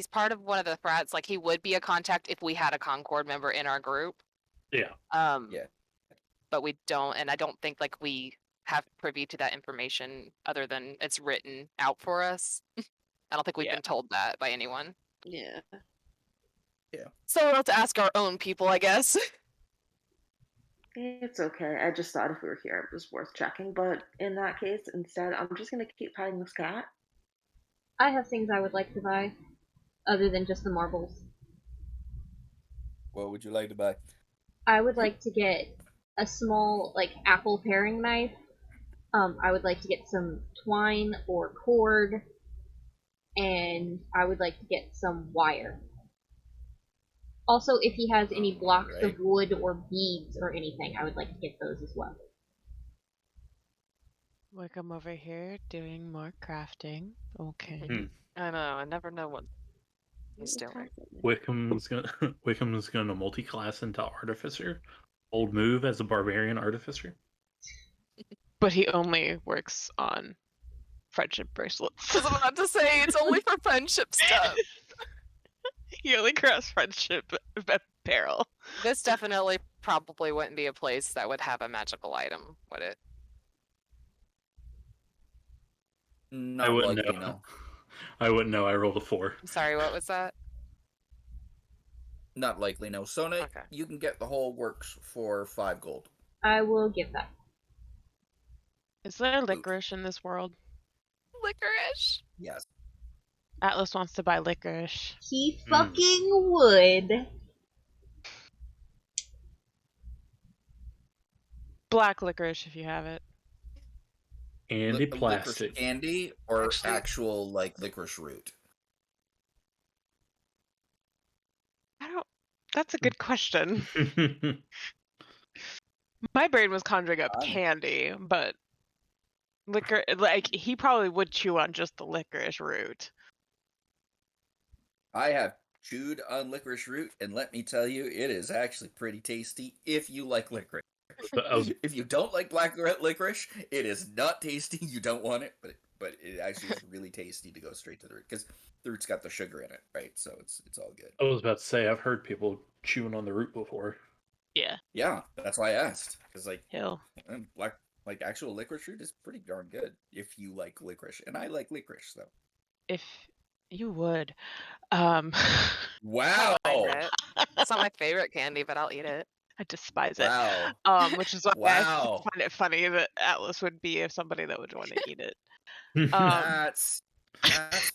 part of one of the frats. Like he would be a contact if we had a Concord member in our group. yeah. Yeah. But we don't, and I don't think like we have privy to that information other than it's written out for us. I don't think we've Yeah. been told that by anyone. Yeah. So we'll have to ask our own people, I guess. It's okay. I just thought if we were here, it was worth checking. But in that case, instead, I'm just going to keep petting this cat. I have things I would like to buy, other than just the marbles. What would you like to buy? I would like to get a small, like, apple paring knife. I would like to get some twine or cord, and I would like to get some wire. Also, if he has any blocks of Alright. wood or beads or anything, I would like to get those as well. Wickham over here doing more crafting. Okay. I know. I never know what he's doing. Wickham's gonna multi-class into artificer. Old move as a barbarian artificer. But he only works on friendship bracelets. I was about to say it's only for friendship stuff. He only crafts friendship apparel. This definitely probably wouldn't be a place that would have a magical item, would it? Not I wouldn't likely, know. no. I wouldn't know. I rolled a 4. I'm sorry, what was that? Not likely, no. Sona, Okay. you can get the whole works for 5 gold. I will give that. Is there licorice in this world? Licorice. Yes. Atlas wants to buy licorice. He fucking would. Black licorice if you have it. Candy Licorice plastic. candy or Actually- actual like licorice root? That's a good question. My brain was conjuring up Got it. candy, but he probably would chew on just the licorice root. I have chewed on licorice root, and let me tell you, it is actually pretty tasty if you like licorice. If you don't like black licorice, it is not tasty. You don't want it, but it actually is really tasty to go straight to the root because the root's got the sugar in it, right? So it's all good. I was about to say I've heard people chewing on the root before. Yeah. Yeah, that's why I asked because Hill. like actual licorice root is pretty darn good if you like licorice, and I like licorice, so. If you would. Wow! It's not my favorite candy, but I'll eat it. I despise it. Wow! Which is why Wow! I find it funny that Atlas would be somebody that would want to eat it. That's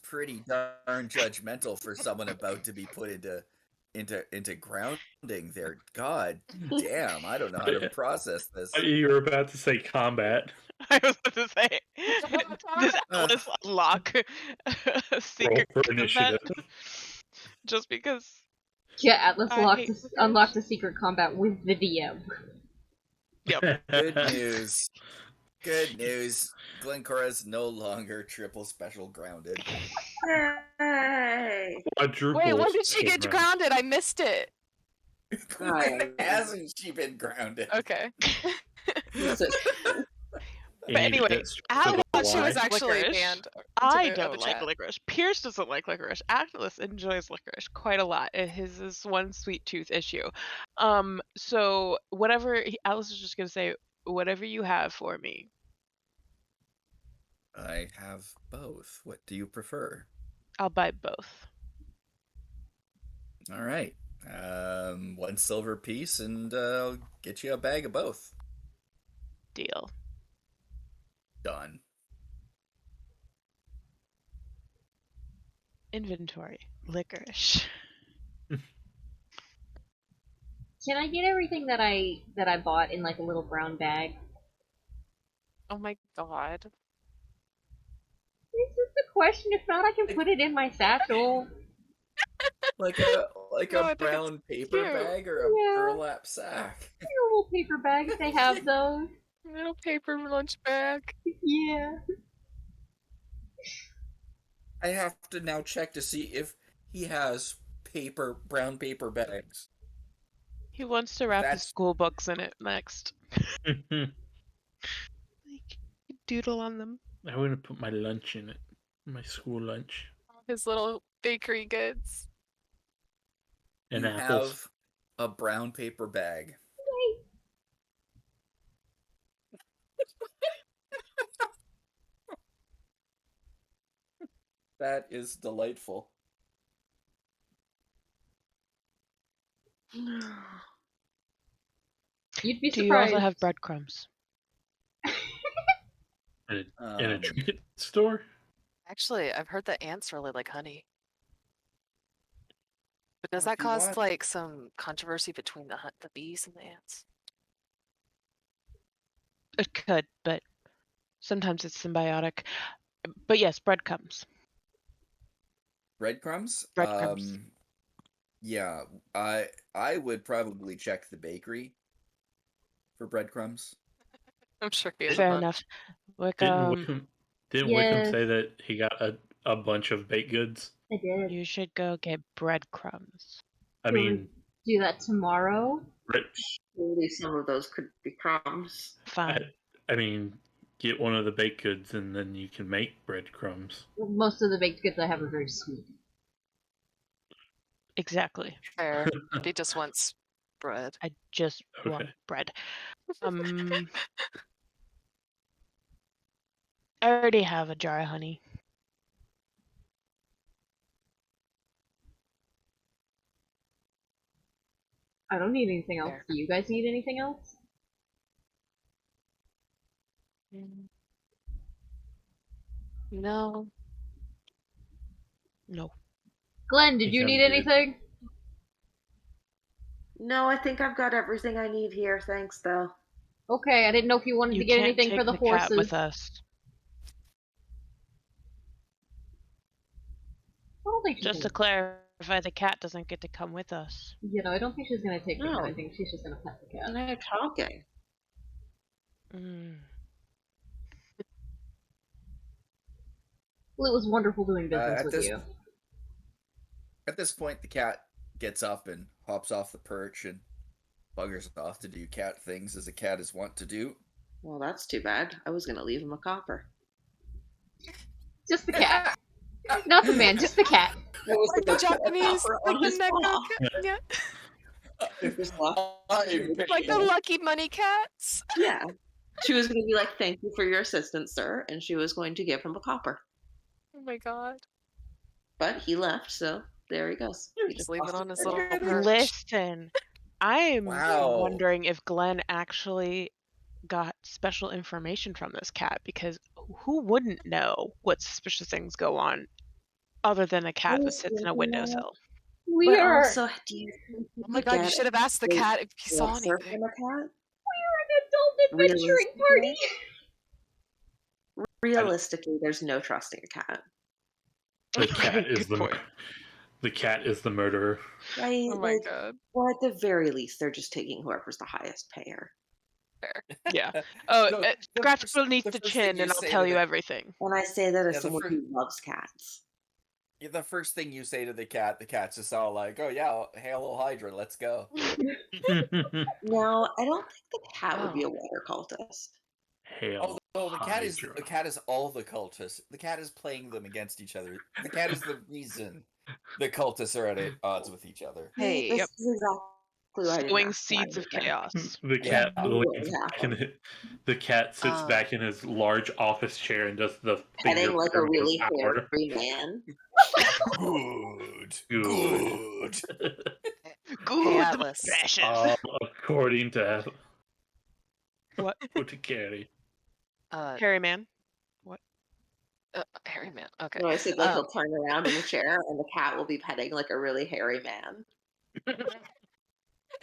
pretty darn judgmental for someone about to be put into grounding there. God damn, I don't know how to process this. You were about to say combat. I was about to say, does Atlas unlock a secret for combat? initiative. Just because. Yeah, Atlas I hate unlocked a secret combat with the DM. Yep. Good news. Good news. Glencora's no longer triple special grounded. Yay! Quadruple Wait, when did she special get ground. grounded? I missed it. When hasn't she been grounded? Okay. But anyway, I thought she was lie. actually licorice. banned. I the don't like chat. licorice. Pierce doesn't like licorice. Atlas enjoys licorice quite a lot. His is one sweet tooth issue. So whatever Atlas is just gonna say, whatever you have for me. I have both. What do you prefer? I'll buy both. All right. 1 silver piece, and I'll get you a bag of both. Deal. Done. Inventory. Licorice. Can I get everything that I bought in like a little brown bag? Oh my god. This is the question. If not, I can put it in my satchel. Like No, I a think brown paper cute. bag or a Yeah. burlap sack. A little paper bag if they have those. Little paper lunch bag. Yeah. I have to now check to see if he has brown paper bags. He wants to wrap his That's- school books in it next. Like, doodle on them. I want to put my lunch in it. My school lunch. His little bakery goods. And you apples. have a brown paper bag. That is delightful. You'd be Do you surprised. also have breadcrumbs? In a trinket store? Actually, I've heard that ants really like honey. But does Well, that if you cause want- like some controversy between the bees and the ants? It could, but sometimes it's symbiotic. But yes, breadcrumbs. Breadcrumbs? Breadcrumbs. Yeah, I would probably check the bakery for breadcrumbs. I'm sure he has Fair a bunch. enough. Wick, Didn't Wickham Yes. say that he got a bunch of baked goods? I did. you should go get breadcrumbs. I mean, Do that tomorrow. Maybe some of those could be crumbs. Fine. I mean, get one of the baked goods and then you can make breadcrumbs. Most of the baked goods I have are very sweet. Exactly. Fair. He just wants bread. I just want Okay. bread. I already have a jar of honey. I don't need anything else. Fair. Do you guys need anything else? No. No. Glenn, did Think you I'm need good. anything? No, I think I've got everything I need here. Thanks, though. Okay, I didn't know if you wanted You to get can't anything take for the cat horses. with us. I don't think she's Just to gonna, clarify, the cat doesn't get to come with us. I don't think she's gonna take No. anything. She's just gonna pet the cat. No talking. Mm. Well, it was wonderful doing business at with this- you. At this point, the cat gets up and hops off the perch and buggers off to do cat things as a cat is wont to do. Well, that's too bad. I was going to leave him a copper. Just the cat. Not the man, just the cat. I was Like the gonna put a Japanese, copper like on the his Neko paw. cat. Yeah. It was left. Like the lucky money cats. Yeah. She was going to be like, "Thank you for your assistance, sir," and she was going to give him a copper. Oh my god. But he left, so there he goes. He Just leave it lost on his his little perch. perch. Listen, I'm Wow. wondering if Glenn actually got special information from this cat, because who wouldn't know what suspicious things go on other than a cat that sits in a windowsill? We But are also, do you think you Oh my could god, you get should have asked the a cat if he saw answer anything. from a cat? an adult adventuring party. Realistically, there's no trusting a cat. The cat is Good point. the cat is the murderer. Right? Oh my Like, god. or at the very least, they're just taking whoever's the highest payer. Fair. Yeah. Oh, No, the scratch first- beneath the the first chin thing you and I'll say tell to you the- everything. And I say that as Yeah, the someone fir- who loves cats. The first thing you say to the cat's just all like, "Oh yeah, hello Hydra, let's go." No, I don't think the cat would be a Oh. water cultist. Hail Although the cat Hydra. is all the cultists. The cat is playing them against each other. The cat is the reason the cultists are at odds with each other. Hey, This Yep. is exactly why I didn't Sowing ask seeds why of either. chaos. The Yeah. cat That wouldn't leans back happen. the cat sits Oh. back in his large office chair and does the Petting finger like a pyramid really power. hairy man. Good. Good. Good Atlas. precious. According to What? to Carrie. Hairy man. Hairy man. Okay. No, I said like he'll turn around in the chair and the cat will be petting like a really hairy man.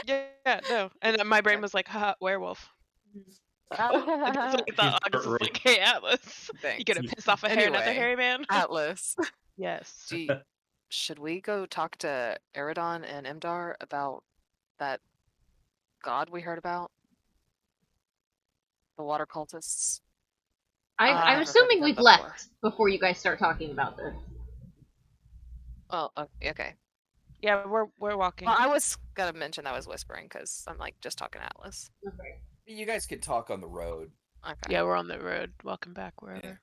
Yeah, no. And then my brain was like, haha, werewolf. And that's what I thought. I was He's like, hey, Atlas. You Thanks. gonna piss off another Anyway. hairy man? Atlas. Yes. Should we go talk to Eridon and Imdar about that god we heard about? The water cultists? I'm never assuming heard of we've them before. left before you guys start talking about this. Oh, okay. Yeah, we're walking. Well, I was gonna mention I was whispering because I'm like just talking to Atlas. Okay. You guys can talk on the road. Okay. Yeah, we're on the road. Welcome back, wherever.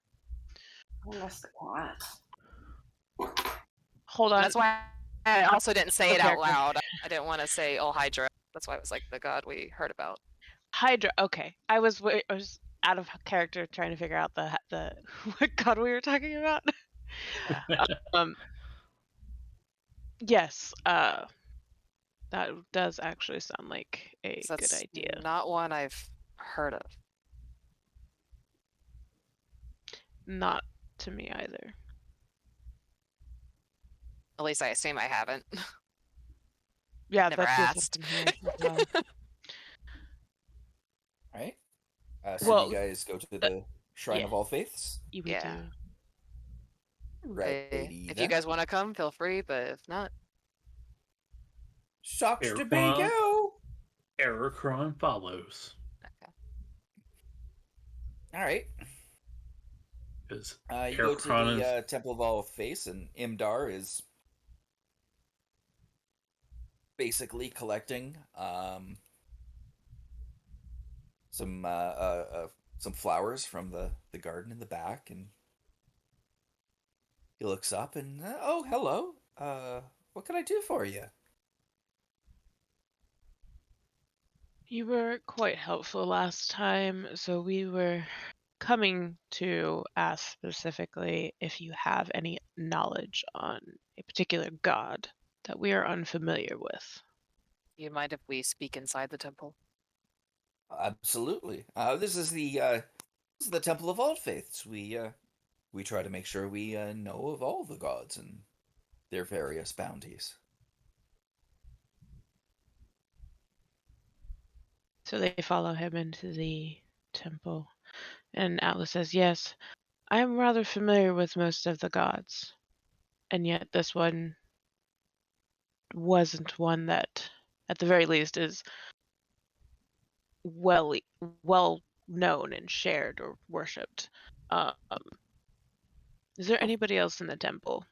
I miss the cat. Hold on. That's why I also didn't say it out Character. loud. I didn't want to say "Oh Hydra." That's why it was like the god we heard about. Hydra. Okay. I was out of character trying to figure out the what god we were talking about. Yes. That does actually sound like a So good that's idea. not one I've heard of. Not to me either. At least I assume I haven't. Yeah, Never that's asked. All right. So Well, you guys go to the Shrine yeah. of All Faiths. We Yeah. do. Right. If you guys want to come, feel free. But if not, Sucks to be Aricron. you. Aricron follows. okay. All right. Because You go to Aricron the Temple of All Faiths, and Imdar is basically collecting some flowers from the garden in the back, and he looks up and oh, hello. What can I do for you? You were quite helpful last time, so we were coming to ask specifically if you have any knowledge on a particular god that we are unfamiliar with. You mind if we speak inside the temple? Absolutely. This is the Temple of All Faiths. We try to make sure we know of all the gods and their various bounties. So they follow him into the temple, and Atlas says, yes, I'm rather familiar with most of the gods, and yet this one wasn't one that, at the very least, is well known and shared or worshipped. Is there anybody else in the temple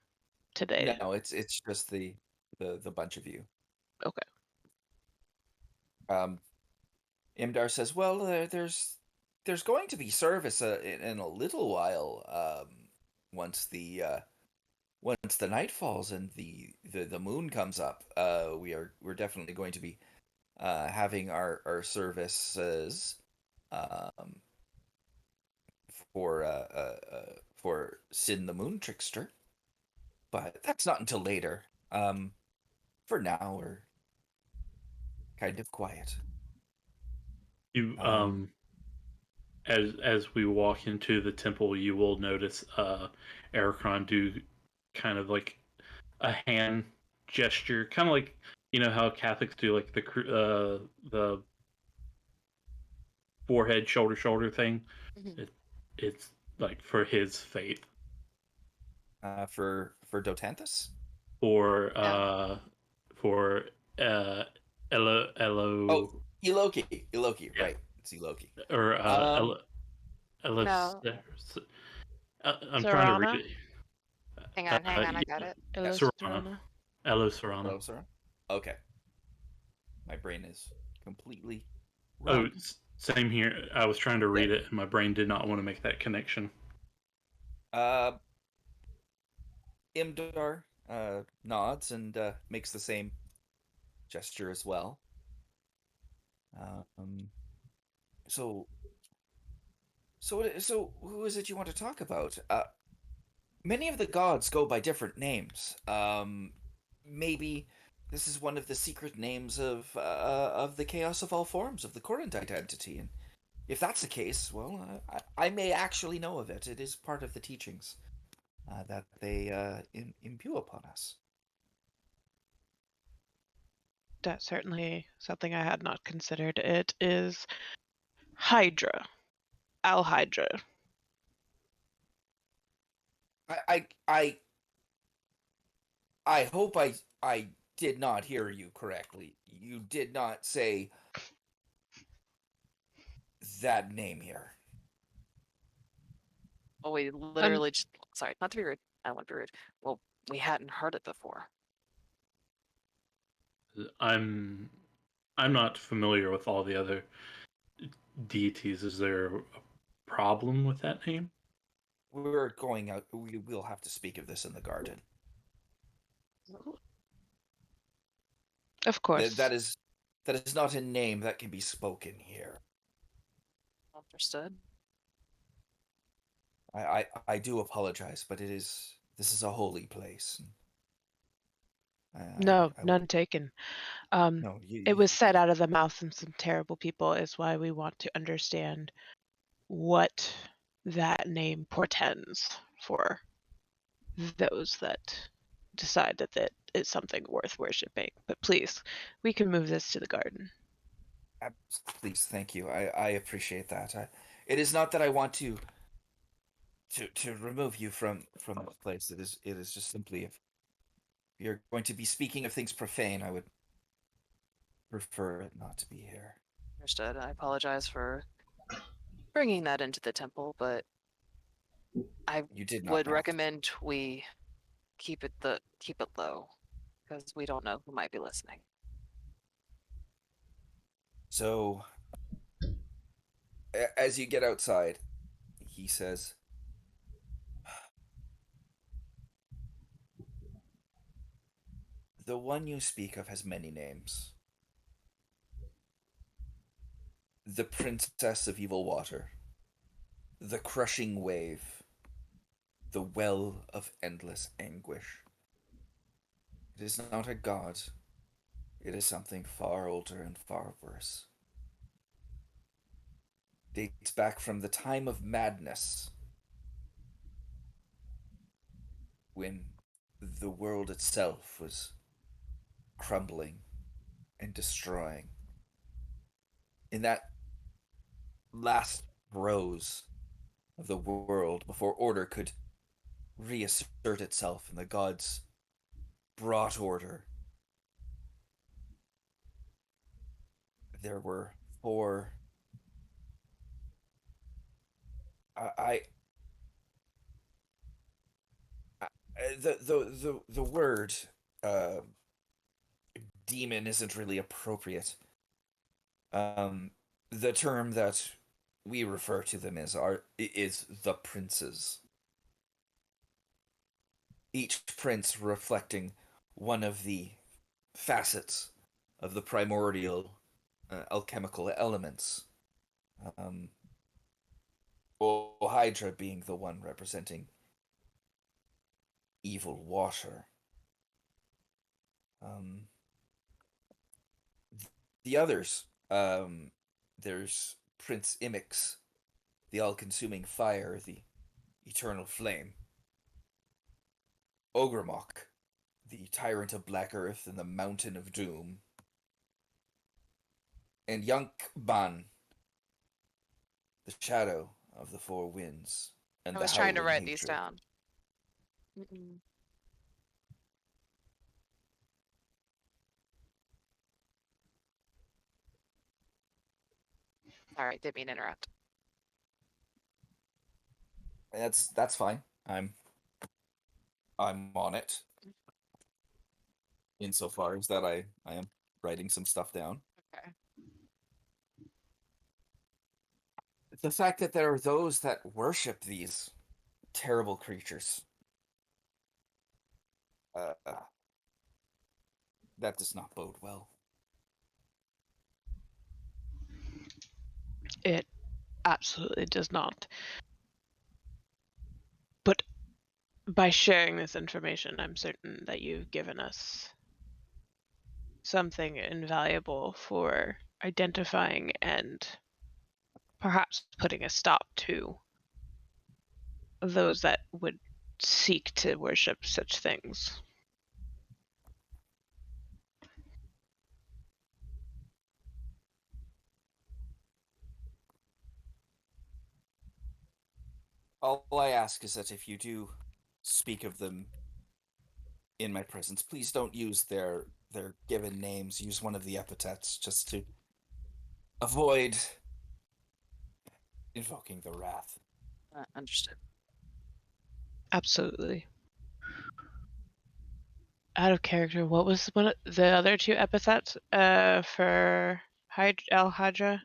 today? No, it's just the bunch of you. Okay. Imdar says, "Well, there's going to be service in a little while. Once the night falls and the moon comes up, we're definitely going to be having our services um, for Sin the Moon Trickster. But that's not until later. For now, we're kind of quiet." You Um, as we walk into the temple, you will notice Aricron do kind of like a hand gesture, kind of like how Catholics do like the forehead shoulder thing. Mhm. It's like for his faith for Dotanthus? or No. for uh Oh, Elo Iloki, yeah right? It's Iloki. or Um, Elos. No. I'm trying to read Serana? it. Hang on, I got it. Serrana. Illustrana? Elo Serrana. hello, sir. Okay, my brain is completely Oh, run. same here. I was trying to Yeah. read it, and my brain did not want to make that connection. Uh, Imdar nods and makes the same gesture as well. Um, so so who is it you want to talk about? Many of the gods go by different names. Maybe this is one of the secret names of the chaos of all forms of the current identity, and if that's the case, well, I may actually know of it. It is part of the teachings that they imbue upon us. That's certainly something I had not considered. It is Hydra. Al Hydra. I I I hope I did not hear you correctly. You did not say that name here. Well, we I'm literally just, sorry, not to be rude. I don't want to be rude. Well, we hadn't heard it before. I'm I'm not familiar with all the other deities. Is there a problem with that name? We're going out. We will have to speak of this in the garden. of That course. that is that is not a name that can be spoken here. Understood. I do apologize, but this is a holy place. No, I would none taken. no It was said out of the mouth of some terrible people is why we want to understand what that name portends for those that decide that it is something worth worshipping. But please, we can move this to the garden. please, thank you. I appreciate that. It is not that I want to remove you from this place. It is just simply if you're going to be speaking of things profane, I would prefer it not to be here. Understood. I apologize for bringing that into the temple, but I You did not would have to. recommend we keep it low because we don't know who might be listening. So, as you get outside, he says, "The one you speak of has many names. The Princess of Evil Water, the Crushing Wave, the Well of Endless Anguish. It is not a god. It is something far older and far worse. Dates back from the time of madness, when the world itself was crumbling and destroying. In that last rose of the world before order could reassert itself and the gods brought order, there were four. I, I The word uh, demon isn't really appropriate. The term that we refer to them as is the princes. Each prince reflecting one of the facets of the primordial alchemical elements. Um, Hydra being the one representing evil water. Um, the others, there's Prince Imix, the all-consuming fire, the eternal flame. Ogremok, the tyrant of Black Earth and the mountain of doom. And Yankban, the shadow of the four winds and I the was trying to howling write these hatred. down. Mm-mm. All right, didn't mean to interrupt. That's fine. I'm on it. Insofar as that I am writing some stuff down. Okay. The fact that there are those that worship these terrible creatures. Uh, that does not bode well. It absolutely does not. But by sharing this information, I'm certain that you've given us something invaluable for identifying and perhaps putting a stop to those that would seek to worship such things. All I ask is that if you do speak of them in my presence, please don't use their given names. Use one of the epithets just to avoid invoking the wrath. Understood. Absolutely. Out of character, what was one of the other two epithets for El Hydra? I think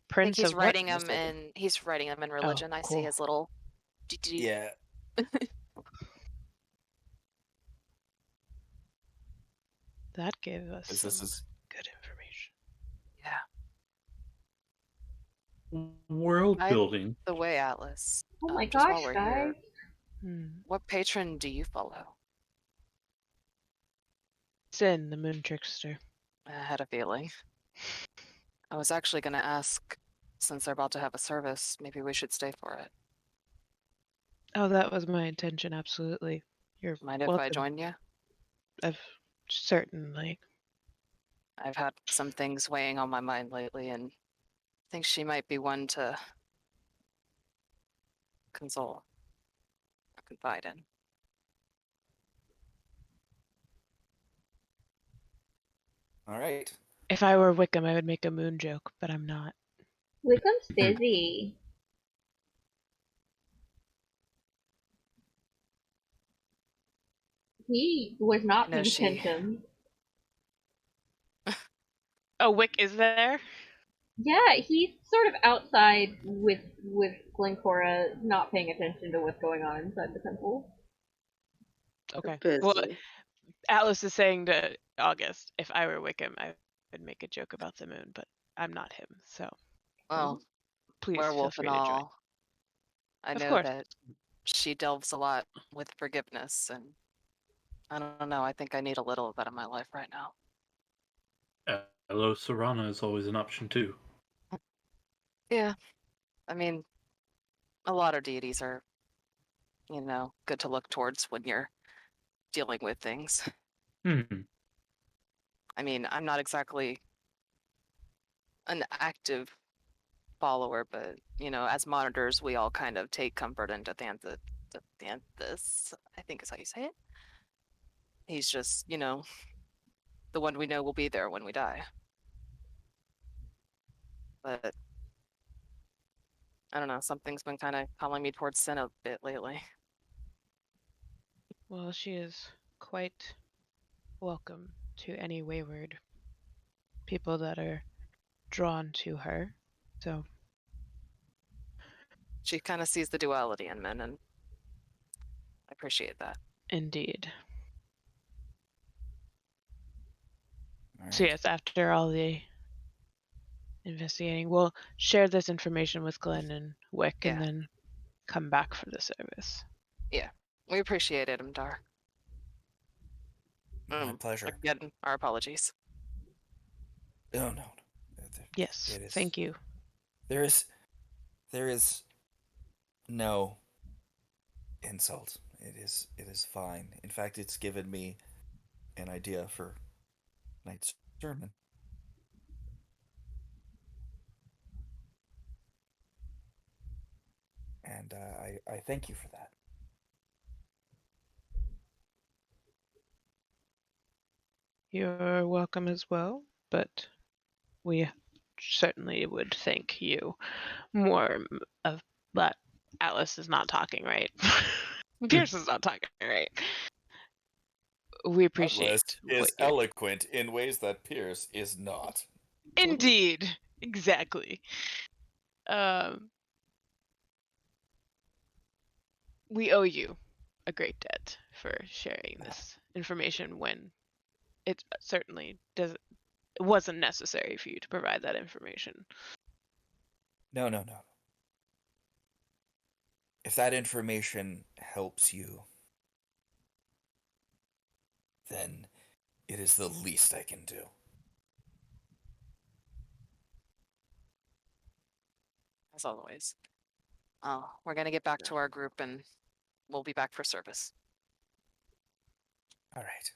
Prince he's of what? writing them in. He's writing them in religion. I see cool. his little. Yeah. That gave us This some is good information. Yeah. World building. The way, Atlas. Oh my Just while gosh, we're guys. here, what patron do you follow? Sin, the moon trickster. I had a feeling. I was actually going to ask, since they're about to have a service, maybe we should stay for it. Oh, that was my intention, absolutely. You're Mind if welcome. I join you? Certainly. I've had some things weighing on my mind lately, and I think she might be one to console or confide in. all right. If I were Wickham, I would make a moon joke, but I'm not. Wickham's busy. He was not No, paying attention. Oh, Wick is there? Yeah, he's sort of outside with Glencora, not paying attention to what's going on inside the temple. Okay. Busy. Well, Atlas is saying to August, if I were Wickham, I would make a joke about the moon, but I'm not him, so Well, please feel werewolf free and to join. all. I Of know course. that she delves a lot with forgiveness, and I don't know, I think I need a little of that in my life right now. Hello, Serana is always an option too. Yeah, I mean, a lot of deities are, good to look towards when you're dealing with things. Hmm. I mean, I'm not exactly an active follower, but as monitors, we all kind of take comfort in Danthus, I think is how you say it. He's just, the one we know will be there when we die. But I don't know, something's been kind of calling me towards sin a bit lately. Well, she is quite welcome to any wayward people that are drawn to her. So, She kind of sees the duality in men, and I appreciate that. indeed. All So right. yes, after all the investigating, we'll share this information with Glenn and Wick, Yeah. and then come back for the service. Yeah, we appreciate it, Mdar. My pleasure. Again, our apologies. No, no. Yes, It is. thank you. There is no insult. It is fine. In fact, it's given me an idea for tonight's sermon. And I thank you for that. You're welcome as well, but we certainly would thank you more of that. Alice is not talking right. Pierce is not talking right. We appreciate Atlas is what you're... eloquent in ways that Pierce is not. Indeed, exactly. We owe you a great debt for sharing this information when it certainly wasn't necessary for you to provide that information. No. If that information helps you, then it is the least I can do. As always. We're gonna get back to our group, and we'll be back for service. All right.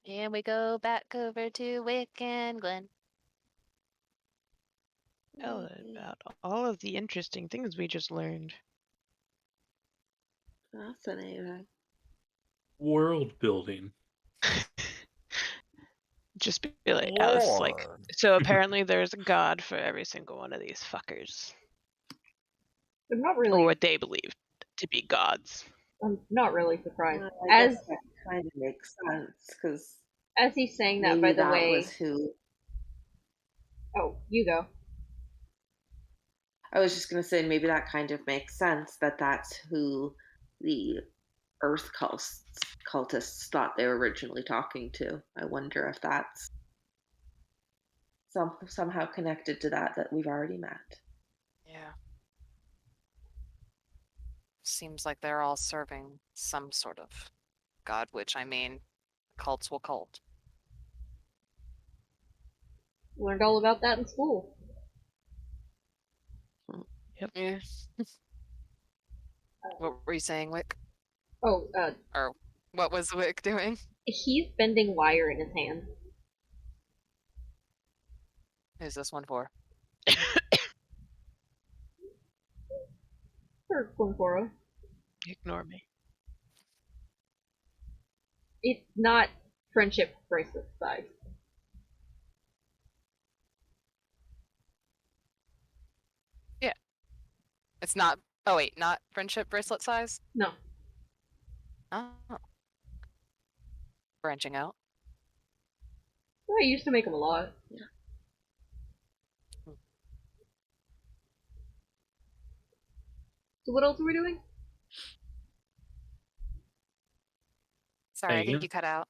And we go back over to Wick and Glenn. Tell about all of the interesting things we just learned. Fascinating. World building. Just be like, Alice, like, Lord. so apparently there's a god for every single one of these fuckers. I'm not Or really. what they believe to be gods. I'm not really surprised. I As guess that kind of makes sense because as he's saying that, maybe by the that way. was who. Oh, you go. I was just gonna say maybe that kind of makes sense that that's who the Earth cultists thought they were originally talking to. I wonder if that's somehow connected to that we've already met. Yeah. Seems like they're all serving some sort of god, which, I mean, cults will cult. Learned all about that in school. Yeah. What were you saying, Wick? Oh, Or what was Wick doing? he's bending wire in his hand. Who's this one for? For Glencora. Ignore me. It's not friendship bracelet size. It's not. Oh wait, not friendship bracelet size. No. Oh. Branching out. I used to make them a lot. Yeah. So what else are we doing? Sorry, I think Again? you cut out.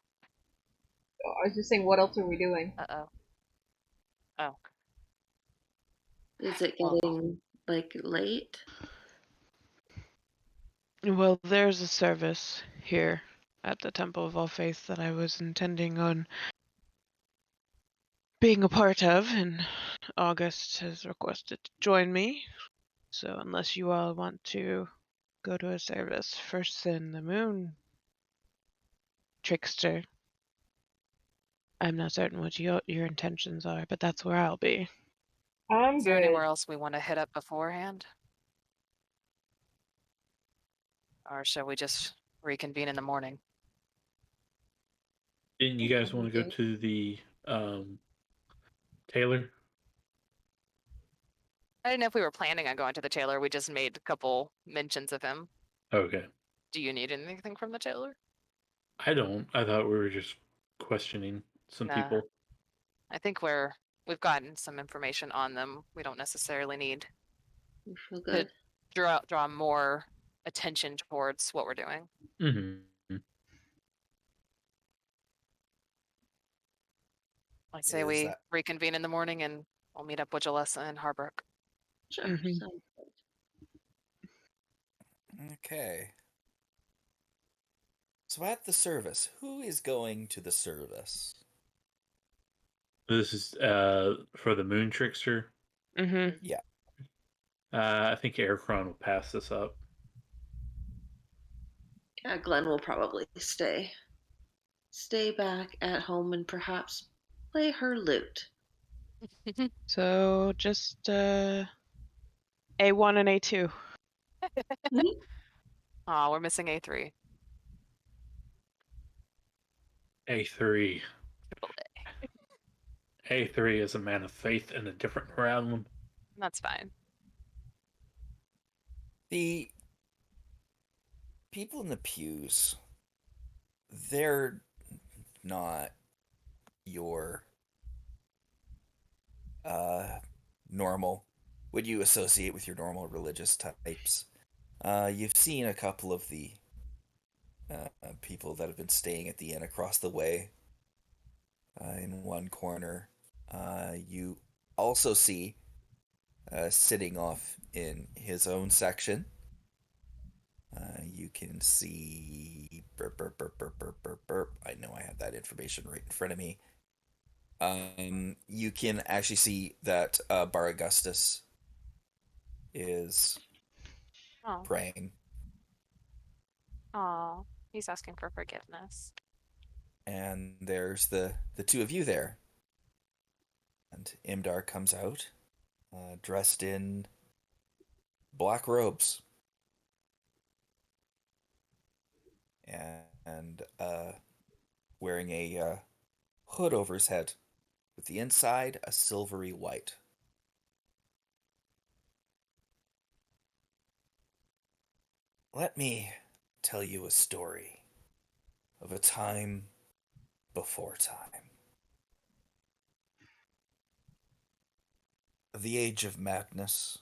Oh, I was just saying, what else are we doing? Uh-oh. Oh. Is it Well. getting like late? Well, there's a service here at the Temple of All Faith that I was intending on being a part of, and August has requested to join me. So unless you all want to go to a service first in the moon, trickster, I'm not certain what your intentions are, but that's where I'll be. I'm Is there good. anywhere else we want to hit up beforehand? Or shall we just reconvene in the morning? Didn't you guys want to go to the Taylor? I didn't know if we were planning on going to the tailor. We just made a couple mentions of him. Okay. Do you need anything from the tailor? I don't. I thought we were just questioning some Nah. people. I think we've gotten some information on them. We don't necessarily need You feel to good? draw more attention towards what we're doing. Mm-hmm. I say Is we that- reconvene in the morning and we'll meet up with Jalessa and Harbrook. Sure. Mhm. Sounds good. Okay. So at the service, who is going to the service? This is for the Moon Trickster. Mm-hmm. Yeah. I think Aricron will pass this up. Yeah, Glenn will probably stay back at home and perhaps play her lute. So just A1 and A2. Aw, we're missing A3. A3. Triple A. A3 is a man of faith in a different realm. That's fine. The people in the pews, they're not your normal, would you associate with your normal religious types. You've seen a couple of the people that have been staying at the inn across the way in one corner. You also see sitting off in his own section. You can see burp, burp, burp, burp, burp, burp, burp. I know I have that information right in front of me. You can actually see that Bar Augustus is Oh, praying, oh, he's asking for forgiveness. and there's the two of you there. And Imdar comes out, dressed in black robes, and wearing a hood over his head, with the inside a silvery white. Let me tell you a story of a time before time. Of the age of madness,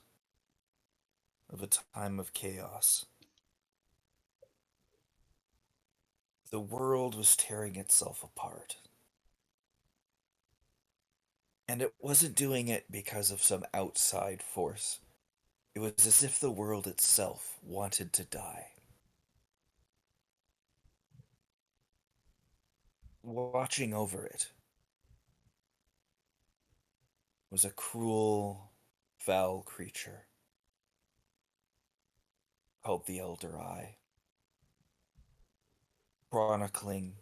of a time of chaos. The world was tearing itself apart. And it wasn't doing it because of some outside force. It was as if the world itself wanted to die. Watching over it was a cruel, foul creature called the Elder Eye, chronicling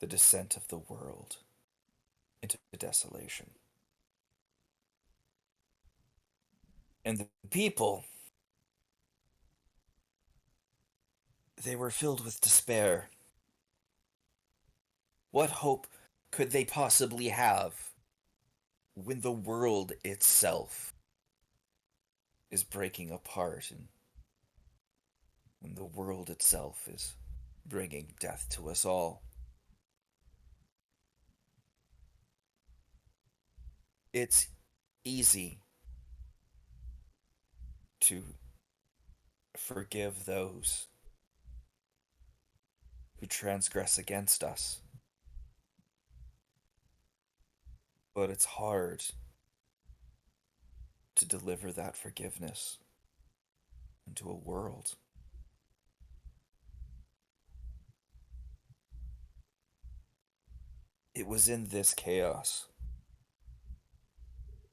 the descent of the world into desolation. And the people, they were filled with despair. What hope could they possibly have when the world itself is breaking apart and when the world itself is bringing death to us all? It's easy to forgive those who transgress against us, but it's hard to deliver that forgiveness into a world. It was in this chaos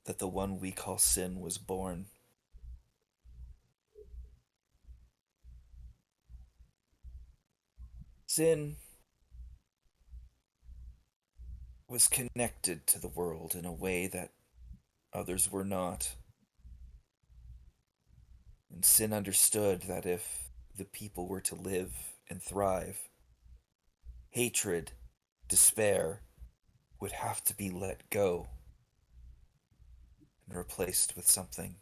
that the one we call sin was born. Sin was connected to the world in a way that others were not. And sin understood that if the people were to live and thrive, hatred, despair would have to be let go. and replaced with something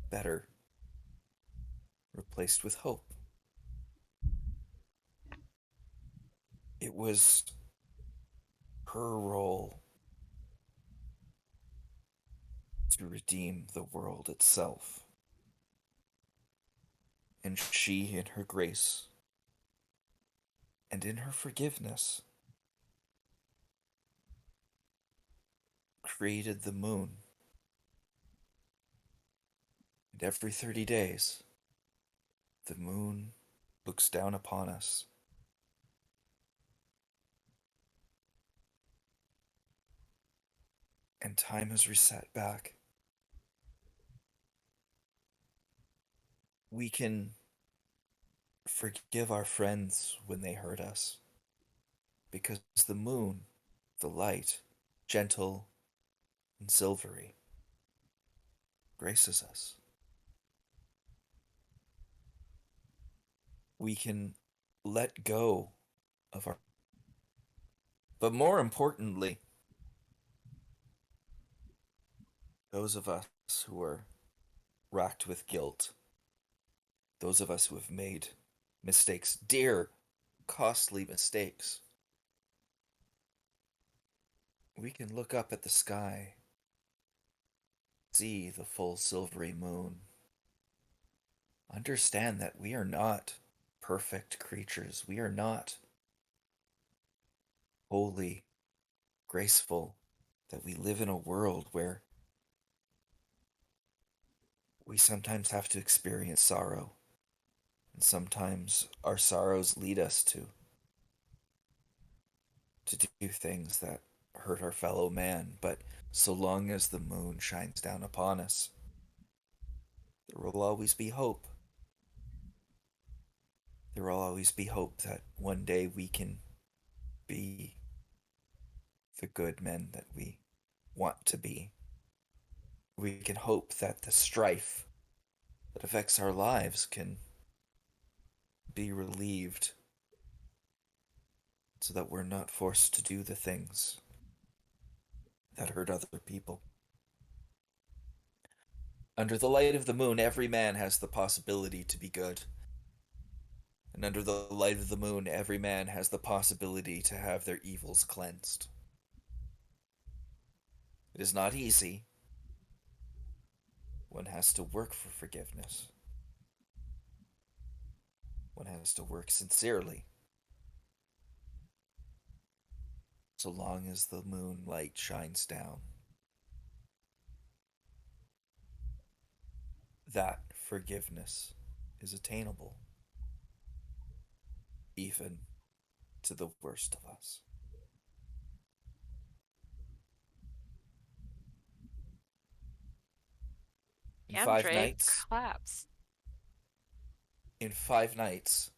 better, replaced with hope. It was her role to redeem the world itself. And she, in her grace and in her forgiveness, created the moon. And every 30 days, the moon looks down upon us. And time is reset back. We can forgive our friends when they hurt us, because the moon, the light, gentle and silvery, graces us. We can let go of our. But more importantly, those of us who are racked with guilt, those of us who have made mistakes, dear, costly mistakes, we can look up at the sky, see the full silvery moon, understand that we are not perfect creatures. We are not holy, graceful, that we live in a world where we sometimes have to experience sorrow. And sometimes our sorrows lead us to do things that hurt our fellow man. But so long as the moon shines down upon us, there will always be hope. There will always be hope that one day we can be the good men that we want to be. We can hope that the strife that affects our lives can be relieved so that we're not forced to do the things that hurt other people. Under the light of the moon, every man has the possibility to be good. And under the light of the moon, every man has the possibility to have their evils cleansed. It is not easy. One has to work for forgiveness. One has to work sincerely. So long as the moonlight shines down, that forgiveness is attainable, even to the worst of us. In Damn, 5 Drake, nights, claps. in 5 nights,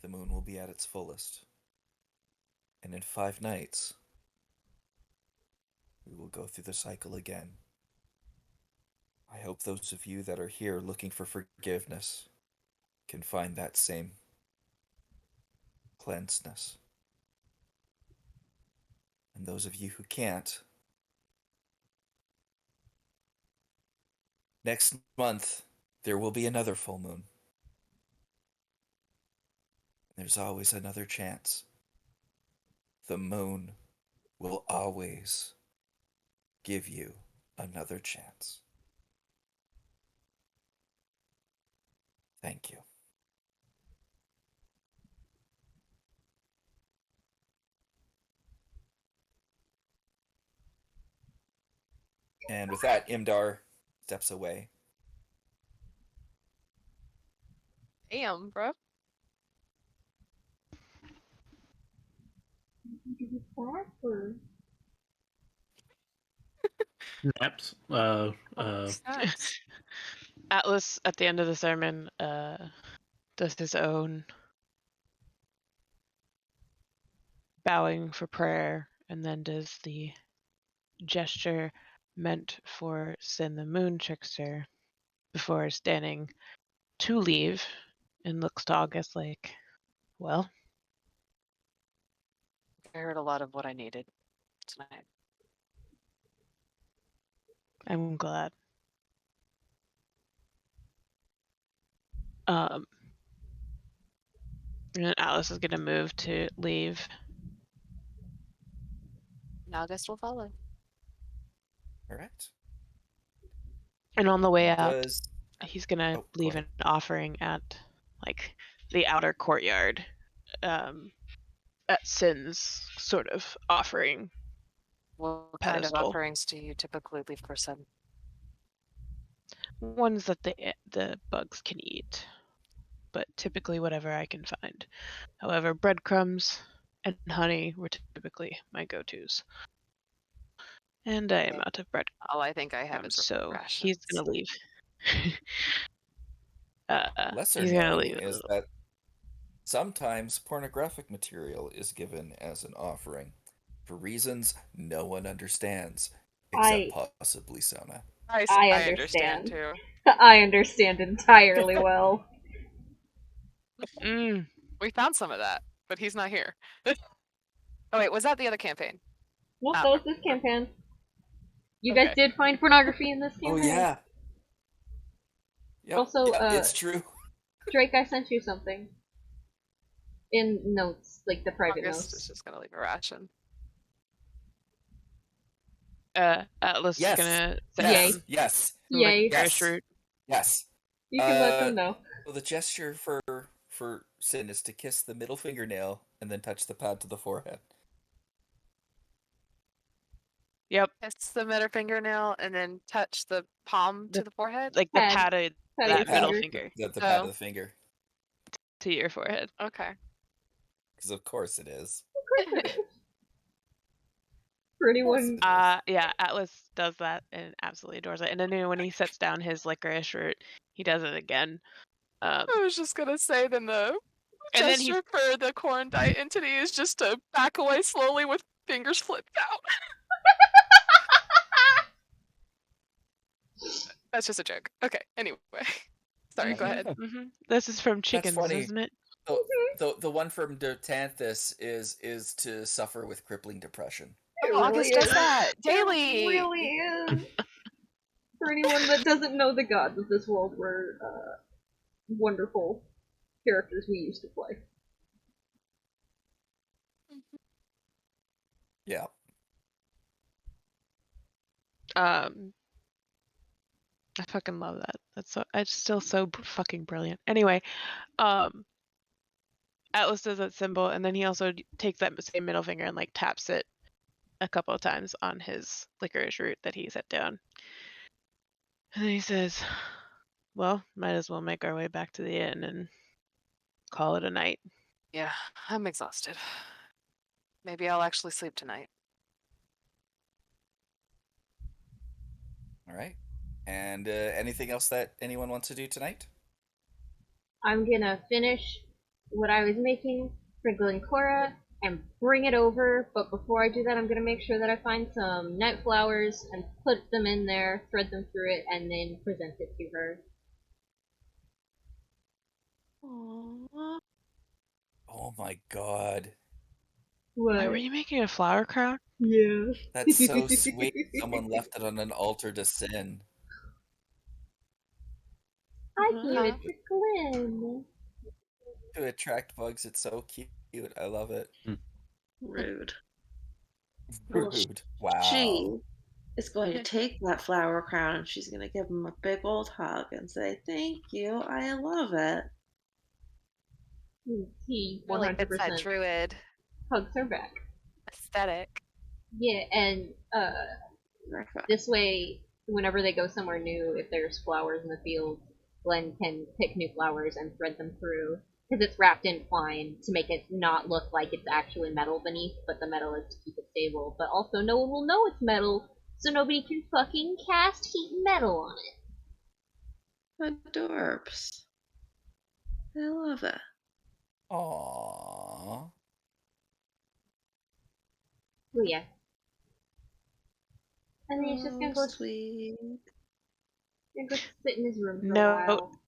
the moon will be at its fullest. And in 5 nights, we will go through the cycle again. I hope those of you that are here looking for forgiveness can find that same cleansedness. And those of you who can't, next month there will be another full moon. There's always another chance. The moon will always give you another chance. Thank you. And with that, Imdar steps away. Damn, bro. Naps. Snaps. Atlas, at the end of the sermon, does his own bowing for prayer and then does the gesture meant for Sin the Moon Trickster before standing to leave and looks to August like, well, I heard a lot of what I needed tonight. I'm glad. And Alice is gonna move to leave. And August will follow. All right. And on the way out, Does he's gonna go leave ahead. an offering at like the outer courtyard. At Sin's sort of offering. What kind of Pedestal. offerings do you typically leave for Sin? Ones that the bugs can eat, but typically whatever I can find. However, breadcrumbs and honey were typically my go-tos. And I am out of bread. All I think I have is So rations. he's gonna leave. Lesser he's gonna known leave. is that sometimes pornographic material is given as an offering for reasons no one understands, except possibly Sona. I understand too. I understand entirely well. We found some of that, but he's not here. Oh wait, was that the other campaign? Nope, that was this campaign. You guys Okay. did find pornography in this campaign. Oh yeah. Yep, Also, it's true. Drake, I sent you something. In notes, like the private August is notes. just gonna leave a ration. Atlas Yes. is gonna sit Yes. down. Yes. Yay. Yes. Root. Yes. You can let them know. Well, the gesture for Sin is to kiss the middle fingernail and then touch the pad to the forehead. Yep. Kiss the middle fingernail and then touch the palm to the forehead. Like the Pad. padded Pad that of middle finger. finger The pad of the finger. to your forehead. Okay. Because of course it is. For anyone. Yeah, Atlas does that and absolutely adores it. And then when he sets down his licorice root, he does it again. I was just gonna say then the And then gesture for the Corndite entity is just to back away slowly with fingers flipped out. That's just a joke. Okay, anyway. Sorry, go ahead. This is from Chickens, funny. isn't it? The one from Dotanthus is to suffer with crippling depression. August does that daily. It really is. For anyone that doesn't know, the gods of this world were wonderful characters we used to play. Yeah. I fucking love that. It's still so fucking brilliant. Anyway, Atlas does that symbol, and then he also takes that same middle finger and like taps it a couple of times on his licorice root that he set down. And then he says, well, might as well make our way back to the inn and call it a night. Yeah, I'm exhausted. Maybe I'll actually sleep tonight. All right. And anything else that anyone wants to do tonight? I'm gonna finish what I was making for Glencora and bring it over, but before I do that, I'm gonna make sure that I find some night flowers and put them in there, thread them through it, and then present it to her. Aww. Oh my god. What? Why were you making a flower crown? Yeah. That's so sweet. Someone left it on an altar to Sin. I gave it to Glenn. To attract bugs, it's so cute. I love it. Rude. Rude. Wow. She is going to take that flower crown and she's going to give him a big old hug and say, "Thank you, I love it." He Well, like it's that 100% druid hugs her back. aesthetic. Yeah, and this way, whenever they go somewhere new, if there's flowers in the field, Glenn can pick new flowers and thread them through, because it's wrapped in twine to make it not look like it's actually metal beneath, but the metal is to keep it stable. But also, no one will know it's metal, so nobody can fucking cast heat metal on it. Adorbs. I love it. Aww. So yeah. And then he's just gonna go sweet. Go sit in his room for a No. while.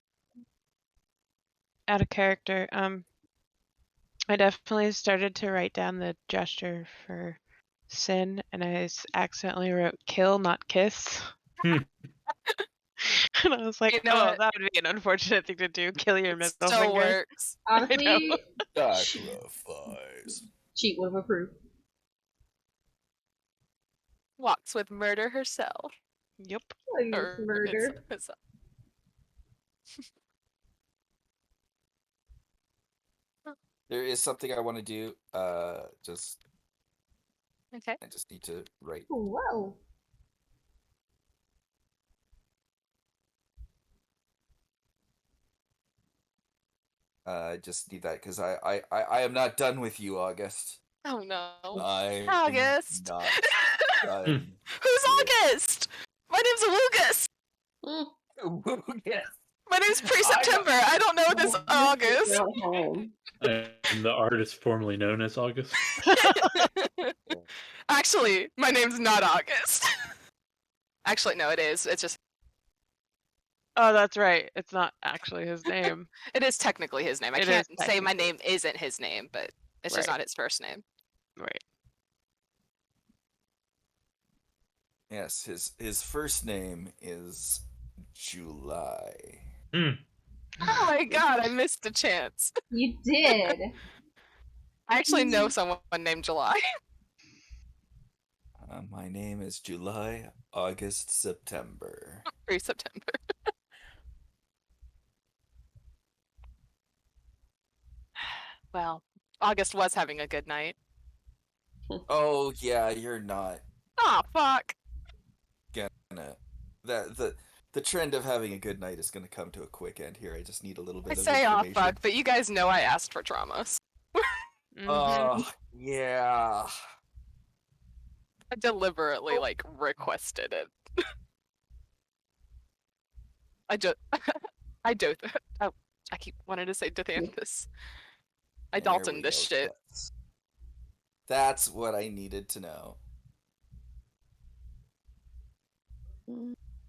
Out of character. I definitely started to write down the gesture for Sin, and I accidentally wrote kill, not kiss. And I was like, You know oh, what? that would be an unfortunate thing to do. Kill your It middle still finger. works. Honestly, Sacrifice. Cheat would have approved. Walks with murder herself. Yep. Like, Or murder. himself. There is something I want to do. Just Okay. I just need to write. Whoa. I just need that because I am not done with you, August. Oh no. I'm August. not done. Who's with- August? My name's Lucas. Yes. My name's Pre-September. I don't know this August. Not home. And the artist formerly known as August. Actually, my name's not August. Actually, no, it is. It's just Oh, that's right. It's not actually his name. it is technically his name. I It can't is say my technically. name isn't his name, but it's just Right. not his first name. Right. Yes, his first name is July. Oh my god, I missed a chance. You did. I actually know someone named July. My name is July, August, September. Pre-September. Well, August was having a good night. Oh yeah, you're not Aw, fuck. gonna. The trend of having a good night is gonna come to a quick end here. I just need a little I bit of say aw, information. fuck, but you guys know I asked for dramas. Mhm. Oh yeah. I deliberately, like, requested it. I just... I do... Oh, I keep wanting to say Dithanthus. I There Dalton we this go. shit. That's what I needed to know.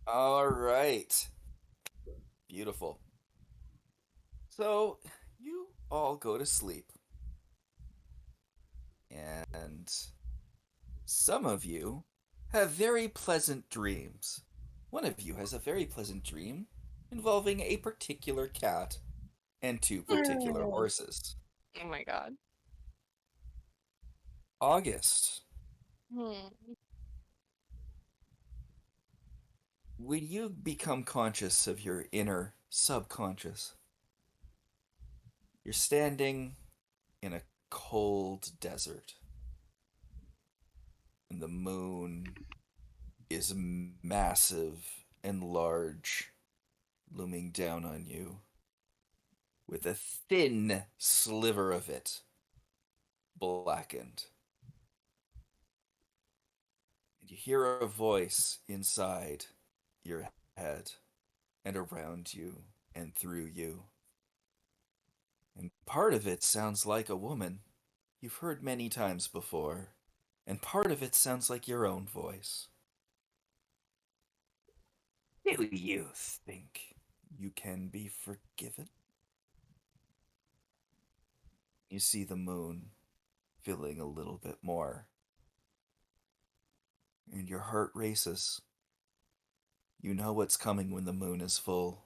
All right. Beautiful. So, you all go to sleep. And some of you have very pleasant dreams. One of you has a very pleasant dream involving a particular cat and two particular horses. Oh my god. August, Hmm. when you become conscious of your inner subconscious, you're standing in a cold desert, and the moon is massive and large, looming down on you, with a thin sliver of it blackened. And you hear a voice inside your head and around you and through you. And part of it sounds like a woman you've heard many times before, and part of it sounds like your own voice. Do you think you can be forgiven? You see the moon filling a little bit more, and your heart races. You know what's coming when the moon is full.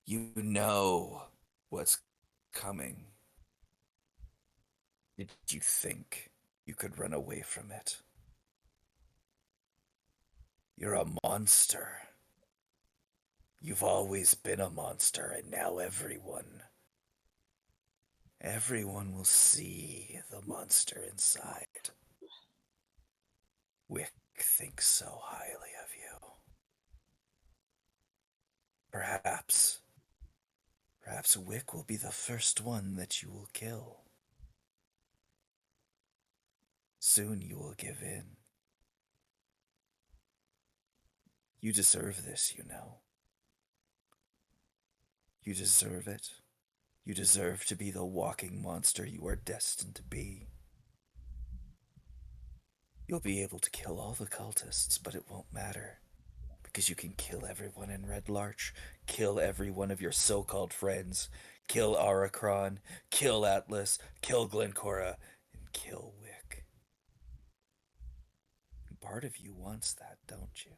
You know what's coming. Did you think you could run away from it? You're a monster. You've always been a monster, and now everyone will see the monster inside. Wick thinks so highly of you. Perhaps Wick will be the first one that you will kill. Soon you will give in. You deserve this, you know. You deserve it. You deserve to be the walking monster you are destined to be. You'll be able to kill all the cultists, but it won't matter. Because you can kill everyone in Red Larch, kill every one of your so-called friends, kill Aricron, kill Atlas, kill Glencora, and kill Wick. part of you wants that, don't you?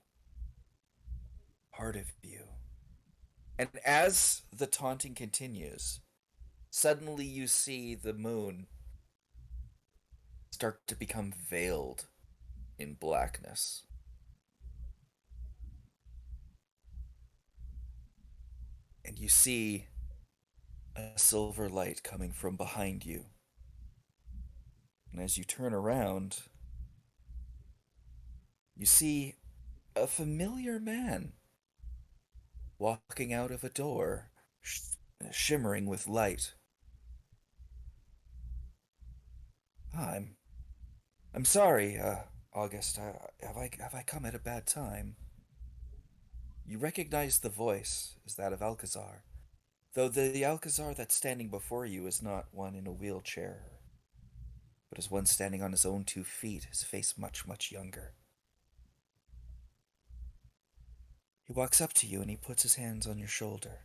Part of you. And as the taunting continues, suddenly you see the moon start to become veiled in blackness. And you see a silver light coming from behind you. And as you turn around, you see a familiar man walking out of a door, shimmering with light. I'm sorry, August. Have I come at a bad time? You recognize the voice as that of Alcazar, though the Alcazar that's standing before you is not one in a wheelchair, but is one standing on his own 2 feet, his face much, much younger. He walks up to you and he puts his hands on your shoulder.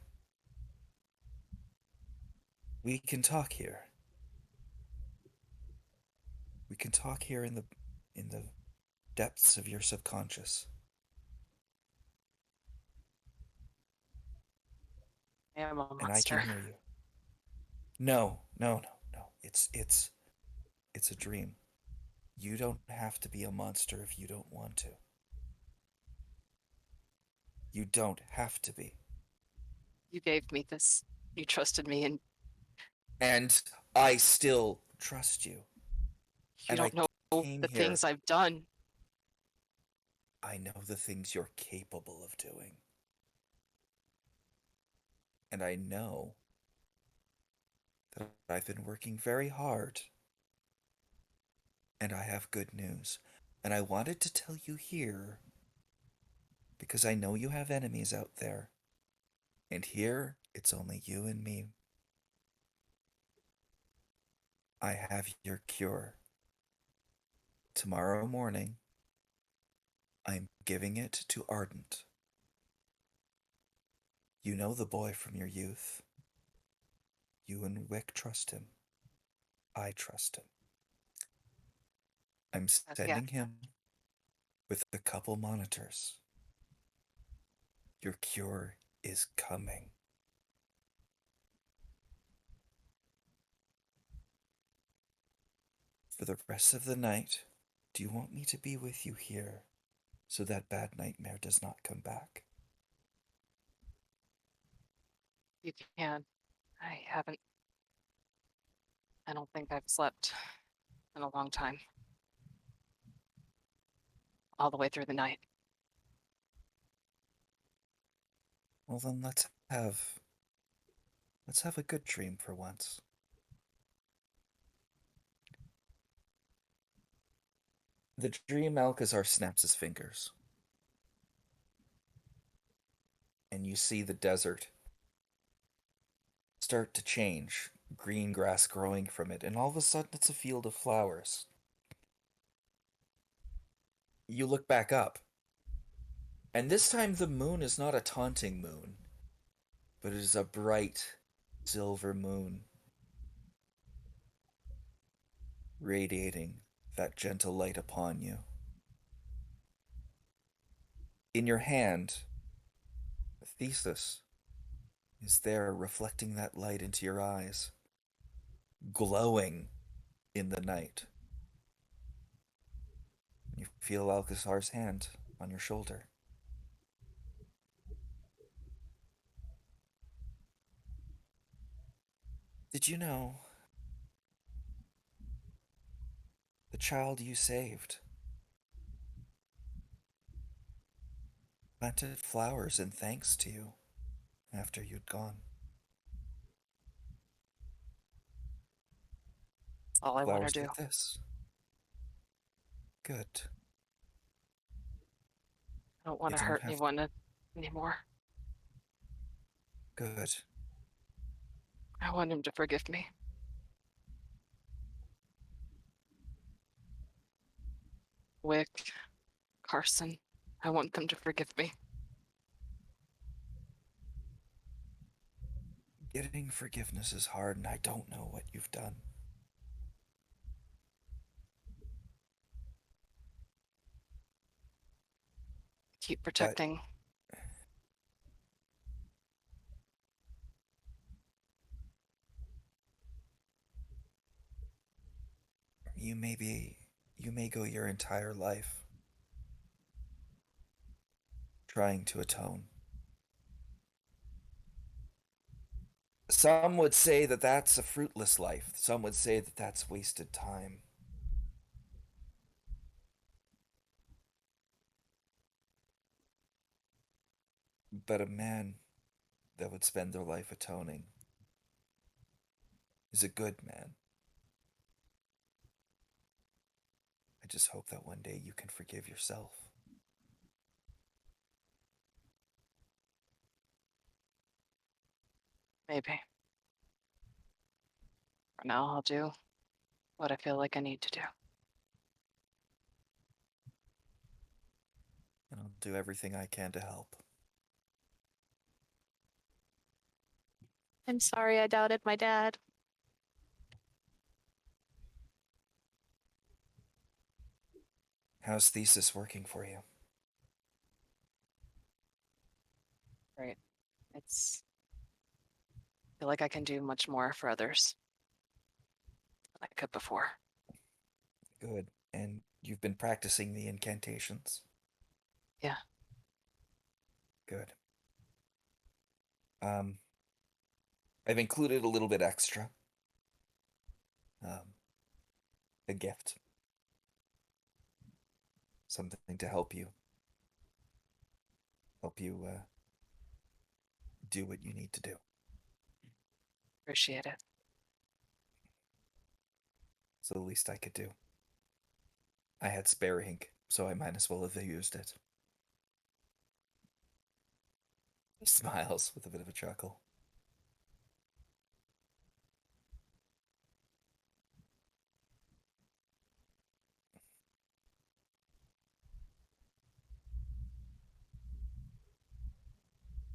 We can talk here. We can talk here in the depths of your subconscious. I am a And I can monster. hear you. No. It's a dream. You don't have to be a monster if you don't want to. You don't have to be. You gave me this. You trusted me, and And I still trust you. you And I don't know came the here. things I've done. I know the things you're capable of doing. And I know that I've been working very hard. And I have good news. And I wanted to tell you here because I know you have enemies out there. And here, it's only you and me. I have your cure. Tomorrow morning, I'm giving it to Ardent. You know the boy from your youth. You and Wick trust him. I trust him. I'm sending him with a couple monitors. Your cure is coming. For the rest of the night, do you want me to be with you here so that bad nightmare does not come back? You can. I haven't. I don't think I've slept in a long time. All the way through the night. Well then let's have a good dream for once. The dream Alcazar snaps his fingers. And you see the desert start to change, green grass growing from it, and all of a sudden it's a field of flowers. You look back up, and this time the moon is not a taunting moon, but it is a bright silver moon, radiating that gentle light upon you. In your hand, a thesis is there reflecting that light into your eyes, glowing in the night. You feel Alcazar's hand on your shoulder. Did you know the child you saved planted flowers in thanks to you after you'd gone? All I want to Flowers do. like this. Good. I don't want You to don't hurt have anyone anymore. Good. I want him to forgive me. Wick, Carson, I want them to forgive me. Getting forgiveness is hard, and I don't know what you've done. keep protecting. You may go your entire life trying to atone. Some would say that that's a fruitless life. Some would say that that's wasted time. But a man that would spend their life atoning is a good man. I just hope that one day you can forgive yourself. Maybe. For now, I'll do what I feel like I need to do. And I'll do everything I can to help. I'm sorry I doubted my dad. How's thesis working for you? Right. It's I feel like I can do much more for others than I could before. Good. And you've been practicing the incantations? Yeah. Good. I've included a little bit extra. A gift. Something to help you do what you need to do. Appreciate it. It's the least I could do. I had spare ink, so I might as well have used it. He smiles with a bit of a chuckle.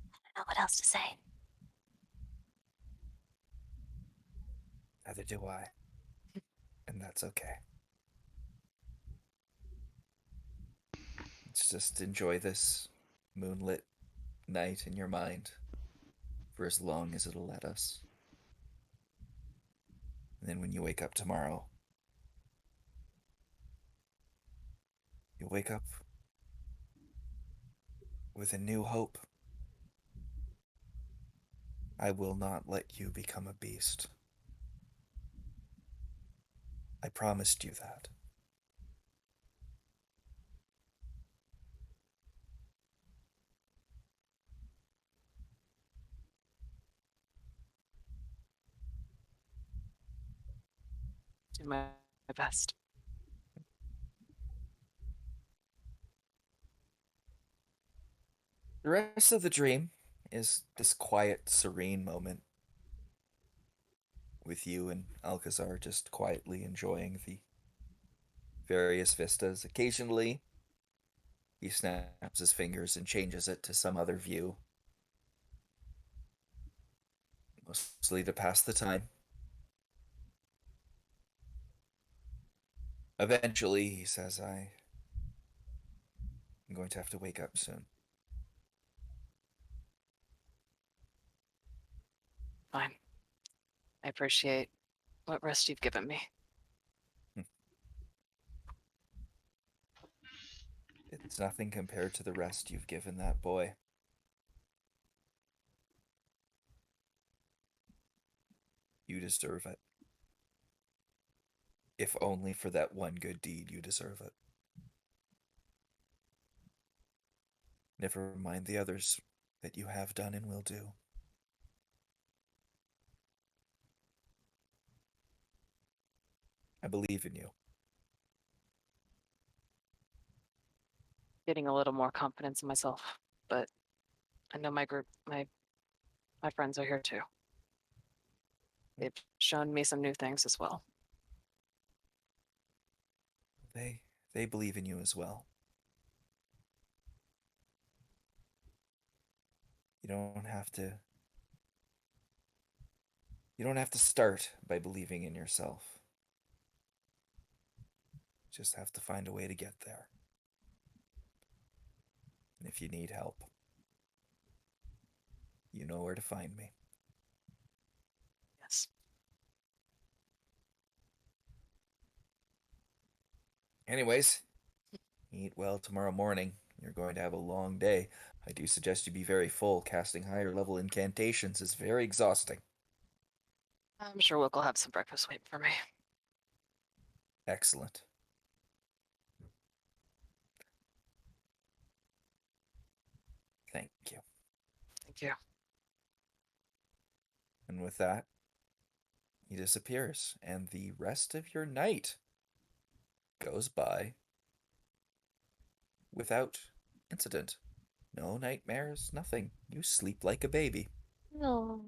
I don't know what else to say. Neither do I. And that's okay. Let's just enjoy this moonlit night in your mind for as long as it'll let us. And then when you wake up tomorrow, you'll wake up with a new hope. I will not let you become a beast. I promised you that. Do my best. The rest of the dream is this quiet, serene moment with you and Alcazar just quietly enjoying the various vistas. Occasionally, he snaps his fingers and changes it to some other view, mostly to pass the time. Eventually, he says, I'm going to have to wake up soon. Fine. I appreciate what rest you've given me. It's nothing compared to the rest you've given that boy. You deserve it. If only for that one good deed, you deserve it. Never mind the others that you have done and will do. I believe in you. Getting a little more confidence in myself, but I know my group, my friends are here too. They've shown me some new things as well. They believe in you as well. You don't have to start by believing in yourself. You just have to find a way to get there. And if you need help, you know where to find me. Yes. Anyways, eat well tomorrow morning. You're going to have a long day. I do suggest you be very full. Casting higher level incantations is very exhausting. I'm sure Wick will have some breakfast waiting for me. Excellent. Thank you. Thank you. And with that, he disappears, and the rest of your night goes by without incident. No nightmares, nothing. You sleep like a baby. No.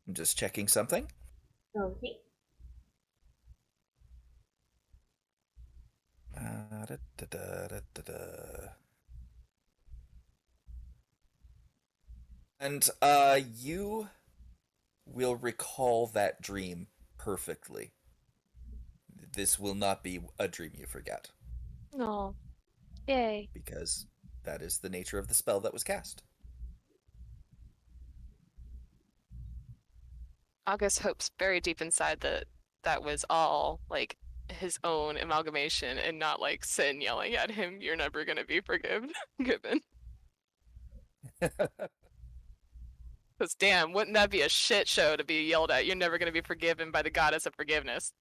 I'm just checking something. Okay. Da, da, da, da, da, da. And you will recall that dream perfectly. This will not be a dream you forget, No. Yay. because that is the nature of the spell that was cast. August hopes very deep inside that that was all like his own amalgamation and not like Sin yelling at him, "You're never gonna be forgiven." Given. Because damn, wouldn't that be a shit show to be yelled at? You're never gonna be forgiven by the goddess of forgiveness.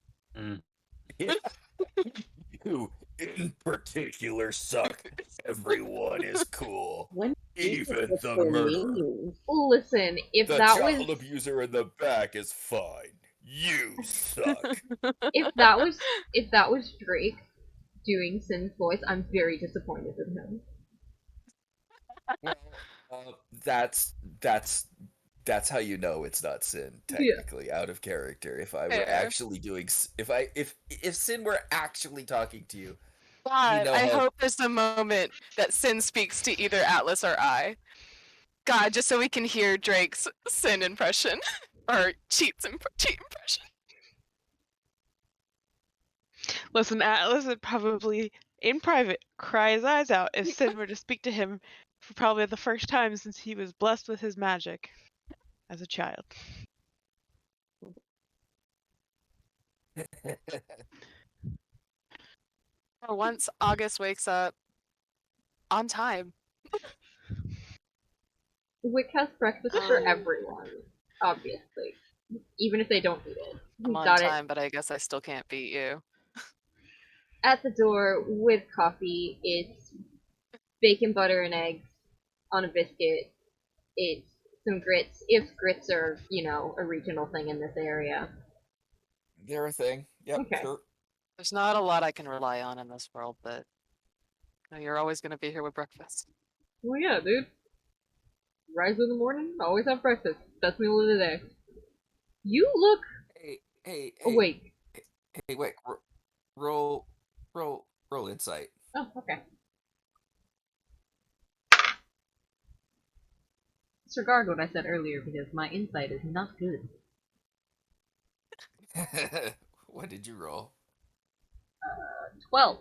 You, in particular, suck. Everyone is cool. When Even the so murderer. mean. Listen, if The that child was abuser in the back is fine. You suck. if that was Drake doing Sin's voice, I'm very disappointed in him. Well, that's how you know it's not Sin, Yeah. technically, out of character. If I were Fair. actually doing, if Sin were actually talking to you, God, know I how- hope there's a moment that Sin speaks to either Atlas or I. God, just so we can hear Drake's Sin impression or cheat impression. Listen, Atlas would probably, in private, cry his eyes out if Sin were to speak to him for probably the first time since he was blessed with his magic as a child. For once, August wakes up on time. Wick has breakfast for everyone, obviously. Even if they don't eat it. I'm He's on got time, but I guess I still can't beat you. it at the door with coffee. It's bacon, butter, and eggs on a biscuit. It's some grits, if grits are, a regional thing in this area. They're a thing. Yep, Okay. sure. There's not a lot I can rely on in this world, but you're always going to be here with breakfast. Well, yeah, dude. Rise in the morning, always have breakfast. Best meal of the day. You look Hey, awake. Hey, wait. Roll insight. Oh, okay. Disregard what I said earlier because my insight is not good. What did you roll? 12.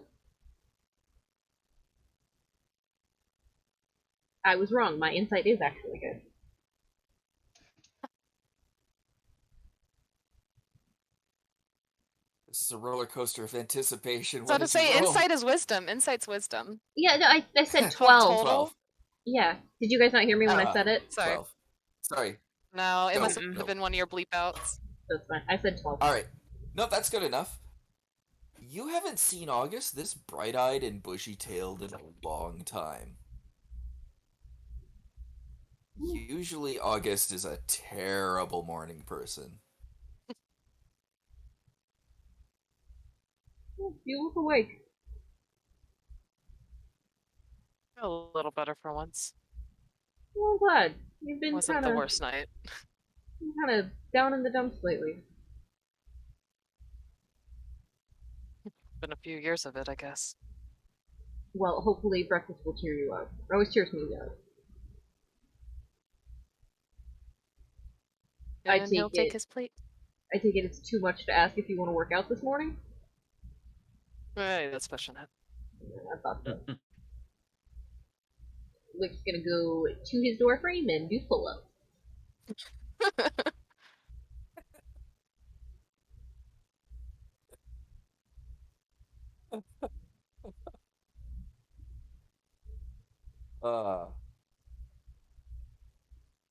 I was wrong. My insight is actually good. This is a roller coaster of anticipation. So What to did you say, roll? insight is wisdom. Insight's wisdom. Yeah, no, I said 12 12. total? Yeah. Did you guys not hear me when I Ah, said it? Sorry. 12. Sorry. No, it No, must have no. been one of your bleep outs. That's fine. I said 12. All right. No, that's good enough. You haven't seen August this bright-eyed and bushy-tailed in a long time. Usually August is a terrible morning person. You look awake. A little better for once. Well, I'm glad. You've been Wasn't the worst night. kind of down in the dumps lately. Been a few years of it, I guess. Well, hopefully breakfast will cheer you up. It always cheers me up. I And he'll take take it. his plate. I take it it's too much to ask if you want to work out this morning? Hey, that's pushing it. I thought so. Wick's gonna go to his door frame and do pull-ups.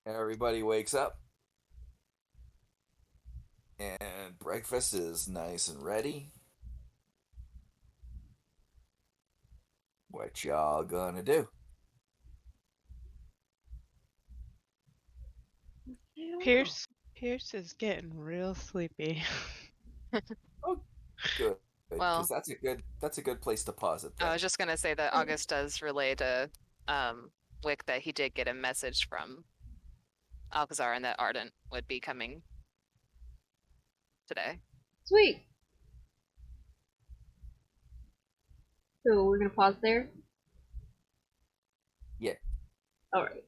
Everybody wakes up, and breakfast is nice and ready. What y'all gonna do? Pierce is getting real sleepy. Oh, good, Well, because that's a good place to pause it I then. was just gonna say that August does relay to Wick that he did get a message from Alcazar and that Ardent would be coming today. Sweet! So we're gonna pause there? Yeah. Alright.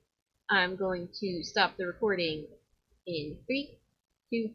I'm going to stop the recording in 3, 2,